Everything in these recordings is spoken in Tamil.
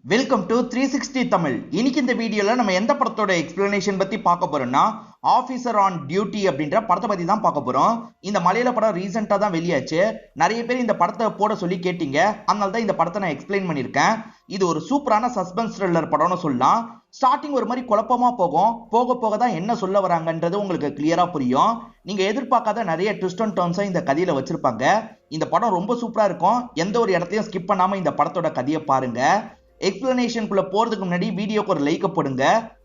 Welcome to 360 Tamil. இன்னைக்கு இந்த வீடியோல நம்ம எந்த படத்தோட எக்ஸ்பிளனேஷன் பத்தி பார்க்க போறோம்னா ஆபீசர் ஆன் டியூட்டி அப்படின்ற படத்தை பத்தி தான் பார்க்க போறோம். இந்த மலையாள படம் ரீசெண்டா தான் வெளியாச்சு. நிறைய பேர் இந்த படத்தை போட சொல்லி கேட்டீங்க, அதனால தான் இந்த படத்தை நான் எக்ஸ்பிளைன் பண்ணியிருக்கேன். இது ஒரு சூப்பரான சஸ்பென்ஸ் த்ரில்லர் படம்னு சொல்லலாம். ஸ்டார்டிங் ஒரு மாதிரி குழப்பமா போகும், போக போக தான் என்ன சொல்ல வராங்கன்றது உங்களுக்கு கிளியரா புரியும். நீங்க எதிர்பார்க்காத நிறைய ட்விஸ்ட் அண்ட் டர்ன்ஸை இந்த கதையில வச்சிருப்பாங்க. இந்த படம் ரொம்ப சூப்பரா இருக்கும். எந்த ஒரு இடத்தையும் ஸ்கிப் பண்ணாம இந்த படத்தோட கதையை பாருங்க. எக்ஸ்பிளனேஷனுக்குள்ள போறதுக்கு முன்னாடி வீடியோக்கு ஒரு லைக் போடுங்க.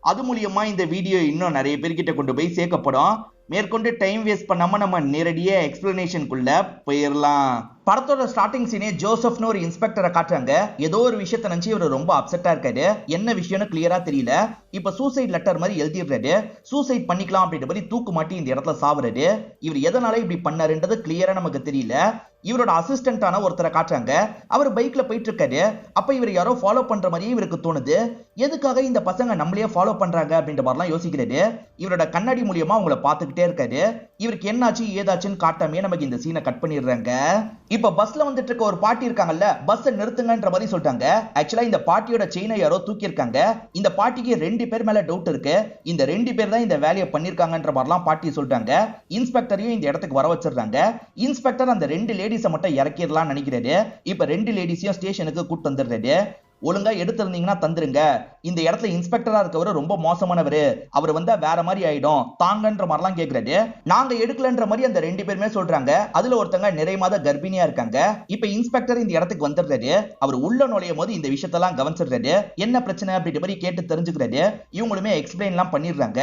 அது மூலியமா இந்த வீடியோ இன்னும் நிறைய பேர்கிட்ட கொண்டு போய் சேர்க்கப்படும். மேற்கொண்டு டைம் வேஸ்ட் பண்ணாம நம்ம நேரடியா எக்ஸ்பிளனேஷனுக்குள்ள போயிடலாம். படத்தோட ஸ்டார்டிங் சீனே ஜோசப்னு ஒரு இன்ஸ்பெக்டரை காட்டுறாங்க. ஏதோ ஒரு விஷயத்தை நினைச்சு இவர் ரொம்ப அப்செட்டா இருக்காரு. என்ன விஷயம்னு கிளியரா தெரியல. இப்ப சூசைட் லெட்டர் மாதிரி எழுதிடுறாரு. சூசைட் பண்ணிக்கலாம் அப்படின்ற மாதிரி தூக்கு மாட்டி இந்த இடத்துல சாவுறாரு. இவர் எதனால இப்படி பண்ணாருன்றது கிளியரா நமக்கு தெரியல. இவரோட அசிஸ்டன்டான ஒருத்தரை காட்டுறாங்க. அவர் பைக்ல போயிட்டு இருக்காரு. அப்ப இவர் யாரோ ஃபாலோ பண்ற மாதிரியே இவருக்கு தோணுது. எதுக்காக இந்த பசங்க நம்மளையே ஃபாலோ பண்றாங்க அப்படின்ற மாதிரிலாம் யோசிக்கிறாரு. இவரோட கண்ணாடி மூலியமா அவங்கள பாத்துக்கிட்டே இருக்காரு. இவருக்கு என்னாச்சு ஏதாச்சுன்னு காட்டாமே நமக்கு இந்த சீனை கட் பண்ணிடுறாங்க. இப்ப பஸ்ல வந்துட்டு இருக்க ஒரு பாட்டி இருக்காங்கல்ல, பஸ் நிறுத்துங்கன்ற மாதிரி சொல்றாங்க. ஆக்சுவலா இந்த பாட்டியோட செயினை யாரோ தூக்கி இருக்காங்க. இந்த பாட்டிக்கு 2 பேர் மேல டவுட் இருக்கு. இந்த 2 பேர் தான் இந்த வேலையை பண்ணிருக்காங்கன்ற மாதிரிலாம் பாட்டி சொல்றாங்க. இன்ஸ்பெக்டரையும் இந்த இடத்துக்கு வர வச்சிடுறாங்க. இன்ஸ்பெக்டர் அந்த 2 லேடிஸை மட்டும் இறக்கிடலாம் நினைக்கிறாரு. இப்ப 2 லேடிஸையும் ஸ்டேஷனுக்கு கூட்டு வந்துடுறாரு. ஒழுங்கா எடுத்திருந்தீங்கன்னா தந்துருங்க. இந்த இடத்துல இன்ஸ்பெக்டரா இருக்கவர் ரொம்ப மோசமானவர். அவர் வந்தா வேற மாதிரி ஆயிடும் தாங்கன்ற மாதிரிலாம் கேக்குறாரு. நாங்க எடுக்கலன்ற மாதிரி அந்த 2 பேருமே சொல்றாங்க. அதுல ஒருத்தங்க நிறைய மாத கர்ப்பிணியா இருக்காங்க. இப்ப இன்ஸ்பெக்டர் இந்த இடத்துக்கு வந்துடுறாரு. அவர் உள்ள நுழையும் போது இந்த விஷயத்தெல்லாம் கவனிச்சிடுறாரு. என்ன பிரச்சனை அப்படின்ற மாதிரி கேட்டு தெரிஞ்சுக்கிறாரு. இவங்களுமே எக்ஸ்பிளைன் எல்லாம் பண்ணிடுறாங்க.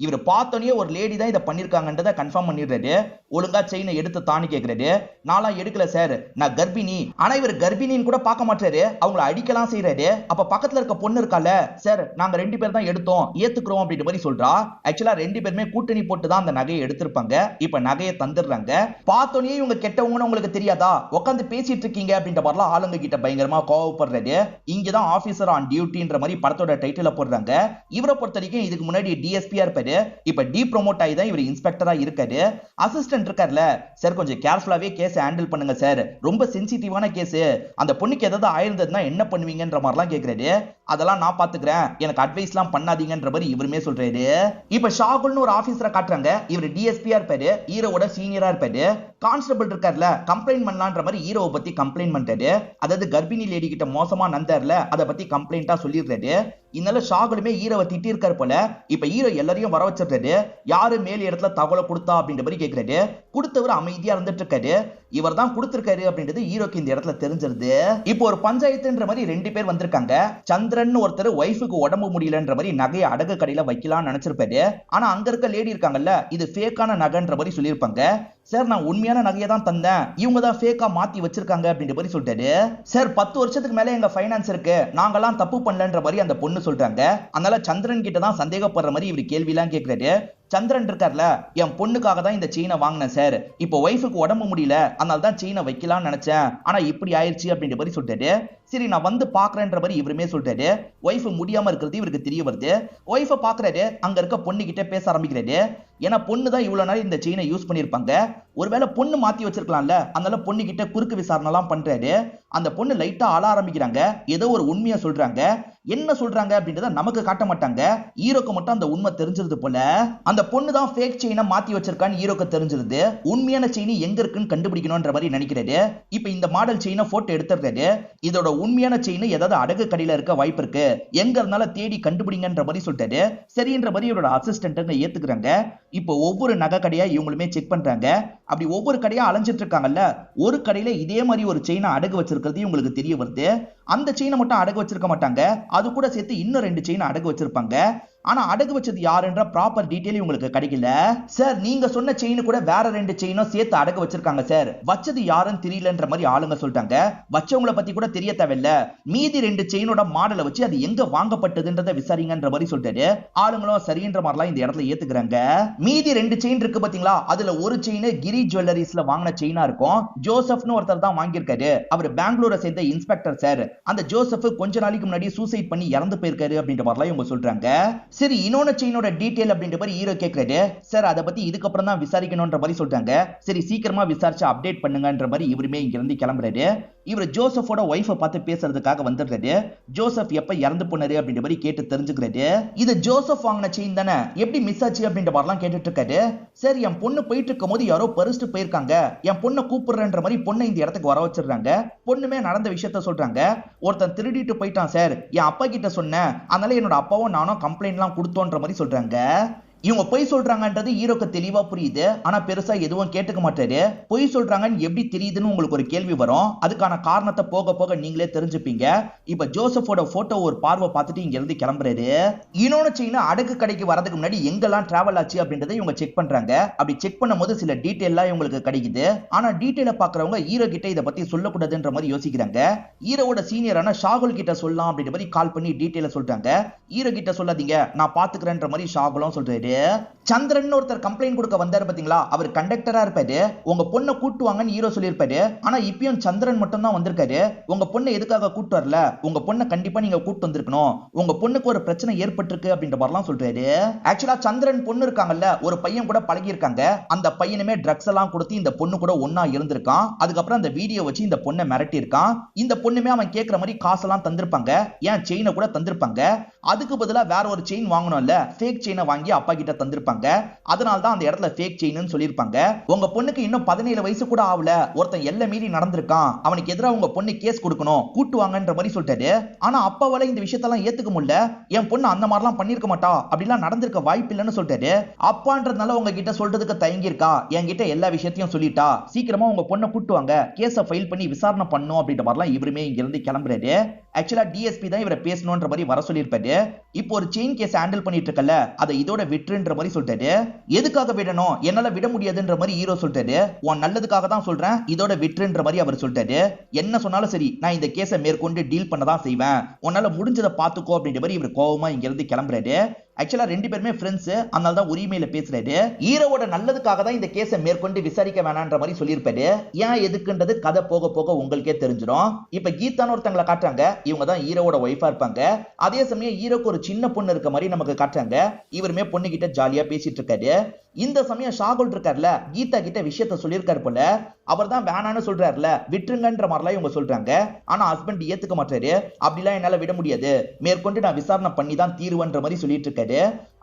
இவர் பார்த்தோன்னே ஒரு லேடி தான் இதை பண்ணிருக்காங்கன்றத கன்ஃபார்ம் பண்ணிடுறாரு. ஒழுங்கா செயினை எடுத்து தானி கேக்குறாரு. நான்லாம் எடுக்கல சார், நான் கர்ப்பிணி. ஆனா இவர் கர்ப்பிணின்னு கூட பார்க்க மாட்டாரு. அவங்கள அடிக்கலாம் செய்யறாரு. அப்ப பக்கத்துல இருக்க பொண்ணு இருக்கால, சார் நாங்க 2 பேர் தான் எடுத்தோம், ஏத்துக்கிறோம் அப்படின்ற மாதிரி சொல்றா. ஆக்சுவலா 2 பேருமே கூட்டணி போட்டு தான் அந்த நகையை எடுத்திருப்பாங்க. இப்ப நகையை தந்துடுறாங்க. பார்த்தோன்னே இவங்க கெட்டவங்கன்னு உங்களுக்கு தெரியாதா, உட்காந்து பேசிட்டு இருக்கீங்க அப்படின்ற மாதிரிலாம் ஆளுங்க கிட்ட பயங்கரமா கோவப்படுறாரு. இங்கதான் ஆபீசர் ஆன் டியூட்டின்ற மாதிரி படத்தோட டைட்டில போடுறாங்க. இவரை பொறுத்த வரைக்கும் இதுக்கு முன்னாடி டிஎஸ்பியா இருப்பாரு. இப்ப டி ப்ரோமோட் ஆகி தான் இவர் இன்ஸ்பெக்டரா இருக்காரு. அசிஸ்டன்ட் இருக்கார்ல, சார் கொஞ்சம் கேர்ஃபுல்லாவே கேஸ் ஹேண்டில் பண்ணுங்க சார், ரொம்ப சென்சிட்டிவான கேஸ், அந்த பொண்ணுக்கு ஏதாவது ஆயிருந்ததுன்னா என்ன பண்ணுவீங்கன்ற மாதிரிலாம் கேக்குறாரு. அதெல்லாம் நான் பாத்துக்கிறேன், எனக்கு அட்வைஸ்லாம் பண்ணாதீங்கன்ற மாதிரி இவருமே சொல்றாரு. இப்ப ஷாகுல்னு ஒரு ஆபீசரை காட்டுறாங்க. இவர் டிஎஸ்பியா இருப்பாரு. ஹீரோவோட சீனியரா இருப்பாரு. கான்ஸ்டபிள் இருக்கார்ல, கம்ப்ளைண்ட் பண்ணலான்ற மாதிரி ஹீரோவை பத்தி கம்ப்ளைண்ட் பண்றாரு. அதாவது கர்ப்பிணி லேடி கிட்ட மோசமா நந்தார்ல, அதை பத்தி கம்ப்ளைண்டா சொல்லிடுறாரு. இதனால ஷாகுலுமே ஹீரோவை திட்டி இருக்காரு போல. இப்ப ஹீரோ எல்லாரையும் வர வச்சிடுறாரு. யாரு மேல் இடத்துல தகவலை கொடுத்தா அப்படின்ற மாதிரி கேக்குறாரு. கொடுத்தவர் அமைதியா இருந்துட்டு இருக்காரு. இவர் தான் கொடுத்திருக்காரு அப்படின்றது ஹீரோக்கு இந்த இடத்துல தெரிஞ்சிருது. இப்போ ஒரு பஞ்சாயத்துன்ற மாதிரி 2 பேர் வந்திருக்காங்க. சந்திரன் ஒருத்தர் ஒய்ஃபுக்கு உடம்பு முடியலன்ற மாதிரி நகையை அடகு கடையில வைக்கலாம்னு நினைச்சிருப்பாரு. ஆனா அங்க இருக்க லேடி இருக்காங்கல்ல, இது ஃபேக்கான நகைன்ற மாதிரி சொல்லியிருப்பாங்க. சார் நான் உண்மையான நகையை தான் தந்தேன், இவங்க தான் ஃபேக்கா மாத்தி வச்சிருக்காங்க அப்படின்ற மாதிரி சொல்லிட்டாரு. சார் 10 வருஷத்துக்கு மேல எங்க ஃபைனான்ஸ் இருக்கு, நாங்கெல்லாம் தப்பு பண்ணலன்ற மாதிரி அந்த பொண்ணு சொல்றாங்க. அதனால சந்திரன் கிட்ட தான் சந்தேகப்படுற மாதிரி இவர் கேள்வி எல்லாம் கேட்கிறாரு. சந்திரன் இருக்கார்ல, என் பொண்ணுக்காக தான் இந்த செயினை வாங்கினேன் சார், இப்போ ஒய்ஃபுக்கு உடம்பு முடியல, அதனால தான் செயினை வைக்கலாம்னு நினைச்சேன், ஆனா இப்படி ஆயிடுச்சு அப்படின்ற மாதிரி சொல்றாரு. சரி நான் வந்து பாக்குறேன்ற மாதிரி இவருமே சொல்றாரு. ஒய்ஃப் முடியாம இருக்கிறது இவருக்கு தெரிய வருது. ஒய்ஃபை பாக்குறாரு. அங்க இருக்க பொண்ணு கிட்ட பேச ஆரம்பிக்கிறாரு. ஏன்னா பொண்ணு தான் இவ்வளவு நாள் இந்த செயினை யூஸ் பண்ணிருப்பாங்க. ஒருவேளை பொண்ணு மாத்தி வச்சிருக்கலாம்ல, அதனால பொண்ணு கிட்ட குறுக்கு விசாரணை எல்லாம் பண்றாரு. அந்த பொண்ணு லைட்டா அழ ஆரம்பிக்கிறாங்க. ஏதோ ஒரு உண்மையை சொல்றாங்க. என்ன சொல்றாங்க அப்படின்றத நமக்கு காட்ட மாட்டாங்க. ஹீரோக்கு மட்டும் அந்த உண்மை தெரிஞ்சிருது போல. அந்த பொண்ணு தான் ஃபேக் செயினை மாத்தி வச்சிருக்கான்னு ஹீரோக்கு தெரிஞ்சிருது. உண்மையான செயின் எங்க இருக்குன்னு கண்டுபிடிக்கணும்ன்ற மாதிரி நினைக்கிறாரு. இப்ப இந்த மாடல் செயினை போட்டோ எடுத்துறாரு. இதோட உண்மையான செயின் ஏதாவது அடகு கடையில இருக்க வாய்ப்பு இருக்கு, எங்க இருந்தாலும் தேடி கண்டுபிடிங்கன்ற மாதிரி சொல்லிட்டாரு. சரின்ற மாதிரி இவரோட அசிஸ்டன்ட் ஏத்துக்கிறாங்க. இப்போ ஒவ்வொரு நகை கடையா இவங்களுமே செக் பண்றாங்க. அப்படி ஒவ்வொரு கடையா அலைஞ்சிட்டு இருக்காங்கல்ல, ஒரு கடையில இதே மாதிரி ஒரு செயினை அடகு வச்சிருக்கிறது இவங்களுக்கு தெரிய வருது. அந்த செயினை மட்டும் அடகு வச்சிருக்க மாட்டாங்க, அது கூட சேர்த்து இன்னும் 2 செயினை அடகு வச்சிருப்பாங்க. ஆனா அடகு வச்சது யாருன்ற ப்ராப்பர் டீடைல் உங்களுக்கு கிடைக்கல. சார் நீங்க சொன்ன செயின் கூட வேற 2 செயினும் சேர்த்து அடகு வச்சிருக்காங்க சார், வச்சது யாருன்னு தெரியலன்ற மாதிரி ஆளுங்க சொல்லிட்டாங்க. வச்சவங்கள பத்தி கூட தெரிய தேவையில்ல, மீதி 2 செயினோட மாடலை வச்சு அது எங்க வாங்கப்பட்டதுன்றத விசாரிங்கன்ற மாதிரி சொல்லிட்டாரு. ஆளுங்களும் சரின்ற மாதிரிலாம் இந்த இடத்துல ஏத்துக்கிறாங்க. மீதி 2 செயின் இருக்கு பாத்தீங்களா, அதுல ஒரு செயின் கிரி ஜுவல்லரிஸ்ல வாங்கின செயினா இருக்கும். ஜோசப்னு ஒருத்தர் தான் வாங்கியிருக்காரு. அவர் பெங்களூரை சேர்ந்த இன்ஸ்பெக்டர் சார். அந்த ஜோசப் கொஞ்ச நாளைக்கு முன்னாடி சூசைட் பண்ணி இறந்து போயிருக்காரு அப்படின்ற மாதிரிலாம் இவங்க சொல்றாங்க. சரி இன்னொன்னு செயினோட டீடைல் அப்படின்ற மாதிரி ஹீரோ கேக்குறாரு. சார் அதை பத்தி இதுக்கப்புறம் தான் விசாரிக்கணும்ன்ற மாதிரி சொல்றாங்க. சரி சீக்கிரமா விசாரிச்சு அப்டேட் பண்ணுங்கன்ற மாதிரி இவருமே இங்க இருந்து கிளம்புறாரு. இவர் ஜோசப்போட ஒய்ஃபை பார்த்து பேசுறதுக்காக வந்துடுறாரு. ஜோசப் எப்ப இறந்து போனாரு அப்படின்ற மாதிரி கேட்டு தெரிஞ்சுக்கிறாரு. இது ஜோசப் வாங்கின செயின் தானே, எப்படி மிஸ் ஆச்சு அப்படின்ற மாதிரிலாம் கேட்டுட்டு இருக்காரு. சரி, என் பொண்ணு போயிட்டு இருக்கும் போது யாரோ பறிச்சுட்டு போயிருக்காங்க, என் பொண்ணை கூப்பிடுறன்ற மாதிரி பொண்ணை இந்த இடத்துக்கு வர வச்சிடுறாங்க. பொண்ணுமே நடந்த விஷயத்த சொல்றாங்க. ஒருத்தன் திருடிட்டு போயிட்டான் சார், என் அப்பா கிட்ட சொன்னேன், அதனால என்னோட அப்பாவும் நானும் கம்ப்ளைண்ட் எல்லாம் கொடுத்தோன்ற மாதிரி சொல்றாங்க. இவங்க பொய் சொல்றாங்கன்றது ஹீரோக்கு தெளிவா புரியுது. ஆனா பெருசா எதுவும் கேட்டுக்க மாட்டாரு. பொய் சொல்றாங்கன்னு எப்படி தெரியுதுன்னு உங்களுக்கு ஒரு கேள்வி வரும். அதுக்கான காரணத்தை போக போக நீங்களே தெரிஞ்சுப்பீங்க. இப்ப ஜோசப்போட போட்டோ ஒரு பார்வை பார்த்துட்டு இங்க இருந்து கிளம்புறாரு. இன்னொன்னு செயின் அடக்கு கடைக்கு வரதுக்கு முன்னாடி எங்கெல்லாம் டிராவல் ஆச்சு அப்படின்றத இவங்க செக் பண்றாங்க. அப்படி செக் பண்ணும்போது சில டீடைல்லாம் இவங்களுக்கு கிடைக்குது. ஆனா டீடைலை பாக்குறவங்க ஹீரோ கிட்ட இதை பத்தி சொல்லக்கூடாதுன்ற மாதிரி யோசிக்கிறாங்க. ஹீரோவோட சீனியரான ஷாகுல் கிட்ட சொல்லலாம் அப்படின்ற மாதிரி கால் பண்ணி டீடைல சொல்றாங்க. ஹீரோ கிட்ட சொல்லாதீங்க, நான் பாத்துக்கிறேன்ற மாதிரி ஷாகுலும் சொல்றாரு. சந்திரன் ஒருத்தர் கம்ப்ளைண்ட் கொடுக்க வந்தாரு பாத்தீங்களா, அவர் கண்டக்டரா இருப்பாரு. உங்க பொண்ணை கூட்டு வாங்கன்னு ஹீரோ சொல்லியிருப்பாரு. ஆனா இப்பயும் சந்திரன் மட்டும் தான் வந்திருக்காரு. உங்க பொண்ணை எதுக்காக கூட்டு வரல, உங்க பொண்ணை கண்டிப்பா நீங்க கூட்டு வந்திருக்கணும், உங்க பொண்ணுக்கு ஒரு பிரச்சனை ஏற்பட்டிருக்கு அப்படின்ற மாதிரிலாம் சொல்றாரு. ஆக்சுவலா சந்திரன் பொண்ணு இருக்காங்கல்ல, ஒரு பையன் கூட பழகி இருக்காங்க. அந்த பையனுமே ட்ரக்ஸ் எல்லாம் கொடுத்து இந்த பொண்ணு கூட ஒன்னா இருந்திருக்கான். அதுக்கப்புறம் அந்த வீடியோ வச்சு இந்த பொண்ணை மிரட்டி இருக்கான். இந்த பொண்ணுமே அவன் கேட்கிற மாதிரி காசெல்லாம் தந்திருப்பாங்க, ஏன் செயினை கூட தந்திருப்பாங்க. அதுக்கு பதிலா வேற ஒரு செயின் வாங்கணும்ல, ஃபேக் செயினை வாங்கி அப்பா கிட்ட தந்திருப்பாங்க. அதனால தான் அந்த இடத்துல ஃபேக் செயின்னு சொல்லிருப்பாங்க. உங்க பொண்ணுக்கு இன்னும் 17 வயசு கூட ஆகல, ஒருத்தன் எல்லை மீறி நடந்திருக்கான், அவனுக்கு எதிராக உங்க பொண்ணு கேஸ் கொடுக்கணும், கூட்டு வாங்கன்ற மாதிரி சொல்லிட்டாரு. ஆனா அப்பாவால இந்த விஷயத்தெல்லாம் ஏத்துக்க முடியல. என் பொண்ணு அந்த மாதிரிலாம் பண்ணிருக்க மாட்டா, அப்படிலாம் நடந்திருக்க வாய்ப்பு இல்லைன்னு சொல்லிட்டாரு. அப்பான்றதுனால உங்ககிட்ட சொல்றதுக்கு தயங்கி இருக்கா, என்கிட்ட எல்லா விஷயத்தையும் சொல்லிட்டா, சீக்கிரமா உங்க பொண்ணை கூட்டு வாங்க, கேஸை ஃபைல் பண்ணி விசாரணை பண்ணும் அப்படின்ற மாதிரிலாம் இவருமே இங்க இருந்து கிளம்புறாரு. ஆக்சுவலா டிஎஸ்பி தான் இவரை பேசணும்ன்ற மாதிரி வர சொல்லியிருப்பாரு. இப்போ ஒரு செயின் கேஸ் ஹேண்டில் பண்ணிட்டு இருக்கல, அதை இதோட விட்டுன்ற மாதிரி சொல்லிட்டாரு. எதுக்காக விடணும், என்னால விட முடியாதுன்ற மாதிரி ஹீரோ சொல்லிட்டாரு. உன் நல்லதுக்காக தான் சொல்றேன், இதோட விட்டுன்ற மாதிரி அவர் சொல்லிட்டாரு. என்ன சொன்னாலும் சரி, நான் இந்த கேஸை மேற்கொண்டு டீல் பண்ணதான் செய்வேன், உன்னால முடிஞ்சதை பாத்துக்கோ அப்படின்ற மாதிரி இவர் கோவமா இங்க இருந்து கிளம்புறாரு. ஆக்சுவலா ரெண்டு பேருமே ஃப்ரெண்ட்ஸ், அதனால தான் உரிமையில பேசுறாரு. ஹீரோவோட நல்லதுக்காக தான் இந்த கேஸை மேற்கொண்டு விசாரிக்க வேணான்ற மாதிரி சொல்லியிருப்பாரு. ஏன் எதுக்குன்றது கதை போக போக உங்களுக்கே தெரிஞ்சிடும். இப்ப கீதான்னு ஒருத்தங்களை காட்டுறாங்க. இவங்க தான் ஹீரோவோட ஒய்ஃபா இருப்பாங்க. அதே சமயம் ஹீரோக்கு ஒரு சின்ன பொண்ணு இருக்க மாதிரி நமக்கு காட்டுறாங்க. இவருமே பொண்ணு கிட்ட ஜாலியா பேசிட்டு இருக்காரு. இந்த சமயம் ஷாகுல் இருக்காருல, கீதா கிட்ட விஷயத்த சொல்லியிருக்காரு போல. அவர் தான் வேணான்னு சொல்றாருல, விட்டுருங்கன்ற மாதிரிலாம் இவங்க சொல்றாங்க. ஆனா ஹஸ்பண்ட் ஏத்துக்க மாட்டாரு. அப்படிலாம் என்னால விட முடியாது, மேற்கொண்டு நான் விசாரணை பண்ணி தான் தீர்வுன்ற மாதிரி சொல்லிட்டு இருக்காரு.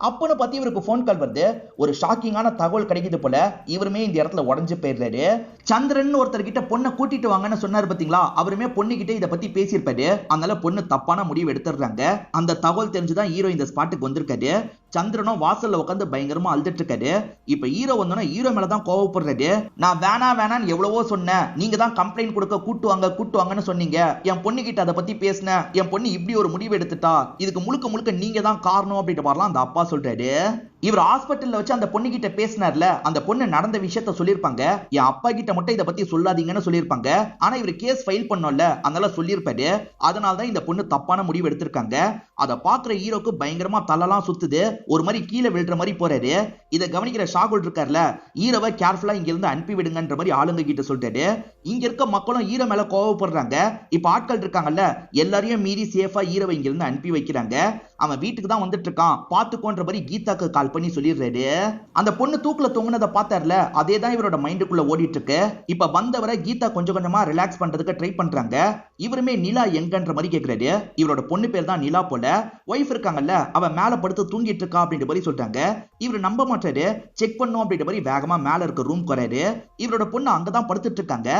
அப்பன்னு பத்தி இவருக்கு போன் கால் வருது. ஒரு ஷாக்கிங்கான தகவல் கிடைக்குது போல. இவருமே இந்த இடத்துல உடஞ்சு போயிடுறாரு. சந்திரன் ஒருத்தர் கிட்ட பொண்ணை கூட்டிட்டு வாங்கன்னு சொன்னாரு பாத்தீங்களா, அவருமே பொண்ணு கிட்ட இதை பத்தி பேசியிருப்பாரு. அதனால பொண்ணு தப்பான முடிவு எடுத்துடுறாங்க. அந்த தகவல் தெரிஞ்சுதான் ஹீரோ இந்த ஸ்பாட்டுக்கு வந்திருக்காரு. சந்திரனும் வாசல்ல உட்காந்து பயங்கரமா அழுதுட்டு இருக்காரு. இப்ப ஹீரோ வந்தோன்னா ஹீரோ மேலதான் கோவப்படுறாரு. நான் வேணான்னு எவ்வளவோ சொன்னேன், நீங்க தான் கம்ப்ளைண்ட் கொடுக்க கூட்டு வாங்கன்னு சொன்னீங்க, என் பொண்ணு கிட்ட அதை பத்தி பேசினேன், என் பொண்ணு இப்படி ஒரு முடிவு எடுத்துட்டா, இதுக்கு முழுக்க முழுக்க நீங்க தான் காரணம் அப்படின்ற மாதிரிலாம் அந்த அப்பா சொல்றாரு. இவர் ஹாஸ்பிட்டல்ல வச்சு அந்த பொண்ணு கிட்ட பேசினார்ல, அந்த பொண்ணு நடந்த விஷயத்த சொல்லிருப்பாங்க. என் அப்பா கிட்ட மட்டும் இதை பத்தி சொல்லாதீங்கன்னு சொல்லிருப்பாங்க. ஆனா இவர் கேஸ் ஃபைல் பண்ணோம்ல, அதனால சொல்லியிருப்பாரு. அதனால தான் இந்த பொண்ணு தப்பான முடிவு எடுத்திருக்காங்க. அதை பாக்குற ஹீரோக்கு பயங்கரமா தலலாம் சுத்துது, ஒரு மாதிரி கீழே விழுற மாதிரி போறாரு. இதை கவனிக்கிற ஷாகுல் இருக்கார்ல, ஹீரோவை கேர்ஃபுல்லா இங்க இருந்து அனுப்பி விடுங்கன்ற மாதிரி ஆளுங்க கிட்ட சொல்லிட்டாரு. இங்க இருக்க மக்களும் ஹீரோ மேல கோவப்படுறாங்க. இப்ப ஆட்கள் இருக்காங்கல்ல, எல்லாரையும் மீறி சேஃபா ஹீரோவை இங்க இருந்து அனுப்பி வைக்கிறாங்க. அவன் வீட்டுக்கு தான் வந்துட்டு இருக்கான், பாத்துக்கோன்ற மாதிரி கீதாக்கு கால் பண்ணி சொல்லிடுறாரு. அந்த பொண்ணு தூக்குல தொங்குனதை பார்த்தார்ல, அதே தான் இவரோட மைண்டுக்குள்ள ஓடிட்டு இருக்கு. இப்ப வந்தவரை கீதா கொஞ்சம் கொஞ்சமா ரிலாக்ஸ் பண்றதுக்கு ட்ரை பண்றாங்க. இவருமே நிலா எங்கன்ற மாதிரி கேக்குறாரு. இவரோட பொண்ணு பேர் தான் நிலா போல. ஒய்ஃப் இருக்காங்கல்ல, அவன் மேல படுத்து தூங்கிட்டு இருக்கா அப்படின்ற மாதிரி சொல்றாங்க. இவர் நம்ப மாட்டாரு. செக் பண்ணும் அப்படின்ற மாதிரி வேகமா மேல இருக்க ரூம் வராரு. இவரோட பொண்ணு அங்கதான் படுத்துட்டு இருக்காங்க.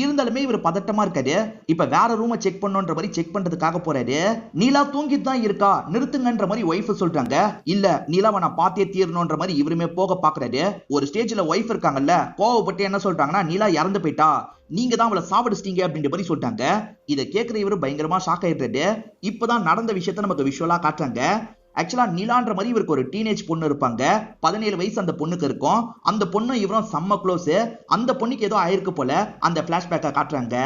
இருந்தாலுமே இவர் பதட்டமா இருக்காரு. இப்ப வேற ரூமை செக் பண்ணுன்ற மாதிரி செக் பண்றதுக்காக போறாரு. நிலா தூங்கிட்டு தான் இருக்கா, நிறுத்துங்கன்ற மாதிரி ஒய்ஃப் சொல்றாங்க. இல்ல, நிலாவை நான் பார்த்தே தீரணும்ன்ற மாதிரி இவருமே போக பாக்குறாரு. ஒரு ஸ்டேஜ்ல ஒய்ஃப் இருக்காங்கல்ல, கோவப்பட்டு என்ன சொல்றாங்கன்னா, நிலா இறந்து போயிட்டா, நீங்க தான் அவளை சாவடிச்சிட்டீங்க அப்படின்ற மாதிரி சொல்லிட்டாங்க. இதை கேட்கிற இவரு பயங்கரமா ஷாக் ஆயிடுறாரு. இப்பதான் நடந்த விஷயத்த நமக்கு விஷுவலா காட்டுறாங்க. ஆக்சுவலா நிலான்ற மாதிரி இவருக்கு ஒரு டீனேஜ் பொண்ணு இருப்பாங்க. 17 வயசு அந்த பொண்ணுக்கு இருக்கும். அந்த பொண்ணு இவரும் செம்ம க்ளோஸ். அந்த பொண்ணுக்கு ஏதோ ஆயிருக்கு போல. அந்த பிளாஷ்பேக்கை காட்டுறாங்க.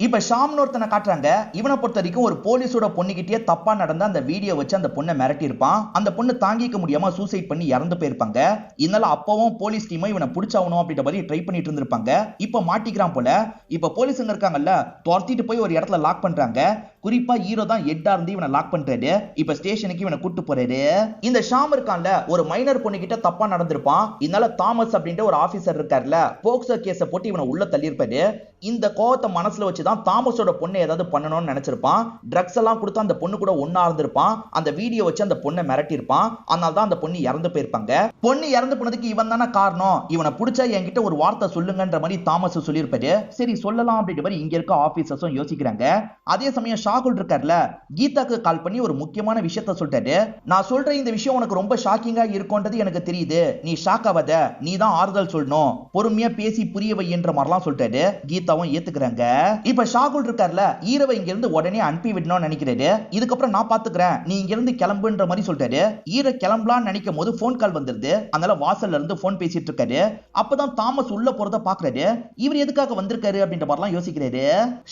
இப்ப ஷாம்னு ஒருத்தனை காட்டுறாங்க. இவனை பொறுத்த வரைக்கும் ஒரு போலீஸோட பொண்ணுகிட்டே தப்பா நடந்த அந்த வீடியோ வச்சு அந்த பொண்ணை மிரட்டி இருப்பான். அந்த பொண்ணு தாங்கிக்க முடியாம சூசைட் பண்ணி இறந்து போயிருப்பாங்க. இதனால அப்பவும் போலீஸ் டீம் இவனை பிடிச்சாகணும் அப்படின்ற மாதிரி ட்ரை பண்ணிட்டு இருந்திருப்பாங்க. இப்ப மாட்டிக்கிறான் போல. இப்ப போலீஸுங்க இருக்காங்கல்ல, துரத்திட்டு போய் ஒரு இடத்துல லாக் பண்றாங்க. குறிப்பா ஹீரோ தான் ஹெட்டா இருந்து இவனை லாக் பண்றாரு. இப்ப ஸ்டேஷனுக்கு இவனை கூட்டு போறாரு. இந்த ஷாம் இருக்கான்ல, ஒரு மைனர் பொண்ணு கிட்ட தப்பா நடந்திருப்பான். இதனால தாமஸ் அப்படின்ற ஒரு ஆபீசர் இருக்காருல, போக்சோ கேஸ போட்டு இவனை உள்ள தள்ளியிருப்பாரு. இந்த கோவத்தை மனசுல வச்சுதான் தாமஸோட பொண்ணை ஏதாவது பண்ணணும்னு நினைச்சிருப்பான். ட்ரக்ஸ் எல்லாம் கொடுத்து அந்த பொண்ணு கூட ஒண்ணா இருந்திருப்பான். அந்த வீடியோ வச்சு அந்த பொண்ணை மிரட்டியிருப்பான். அதனால தான் அந்த பொண்ணு இறந்து போயிருப்பாங்க. பொண்ணு இறந்து போனதுக்கு இவன் தானே காரணம், இவனை பிடிச்சா என்கிட்ட ஒரு வார்த்தை சொல்லுங்கன்ற மாதிரி தாமஸ் சொல்லியிருப்பாரு. சரி சொல்லலாம் அப்படின்ற மாதிரி இங்க இருக்க ஆபீசர்ஸும் யோசிக்கிறாங்க. அதே சமயம் ஷாகுல் இருக்கார்ல, கீதாக்கு கால் பண்ணி ஒரு முக்கியமான விஷயத்த சொல்லிட்டாரு. நான் சொல்ற இந்த விஷயம் உனக்கு ரொம்ப ஷாக்கிங்கா இருக்கும்ன்றது எனக்கு தெரியுது, நீ ஷாக் ஆகாத, நீ தான் ஆறுதல் சொல்லணும், பொறுமையா பேசி புரிய வைன்ற மாதிரிலாம் சொல்லிட்டாரு. கீதாவும் ஏத்துக்கிறாங்க. இப்ப ஷாகுல் இருக்கார்ல, ஈரவை இங்க இருந்து உடனே அனுப்பி விடணும்னு நினைக்கிறாரு. இதுக்கப்புறம் நான் பாத்துக்கிறேன், நீ இங்க இருந்து கிளம்புன்ற மாதிரி சொல்லிட்டாரு. ஈர கிளம்பலான்னு நினைக்கும் போது போன் கால் வந்துருது. அதனால வாசல்ல இருந்து போன் பேசிட்டு இருக்காரு. அப்பதான் தாமஸ் உள்ள போறத பாக்குறாரு. இவர் எதுக்காக வந்திருக்காரு அப்படின்ற மாதிரிலாம் யோசிக்கிறாரு.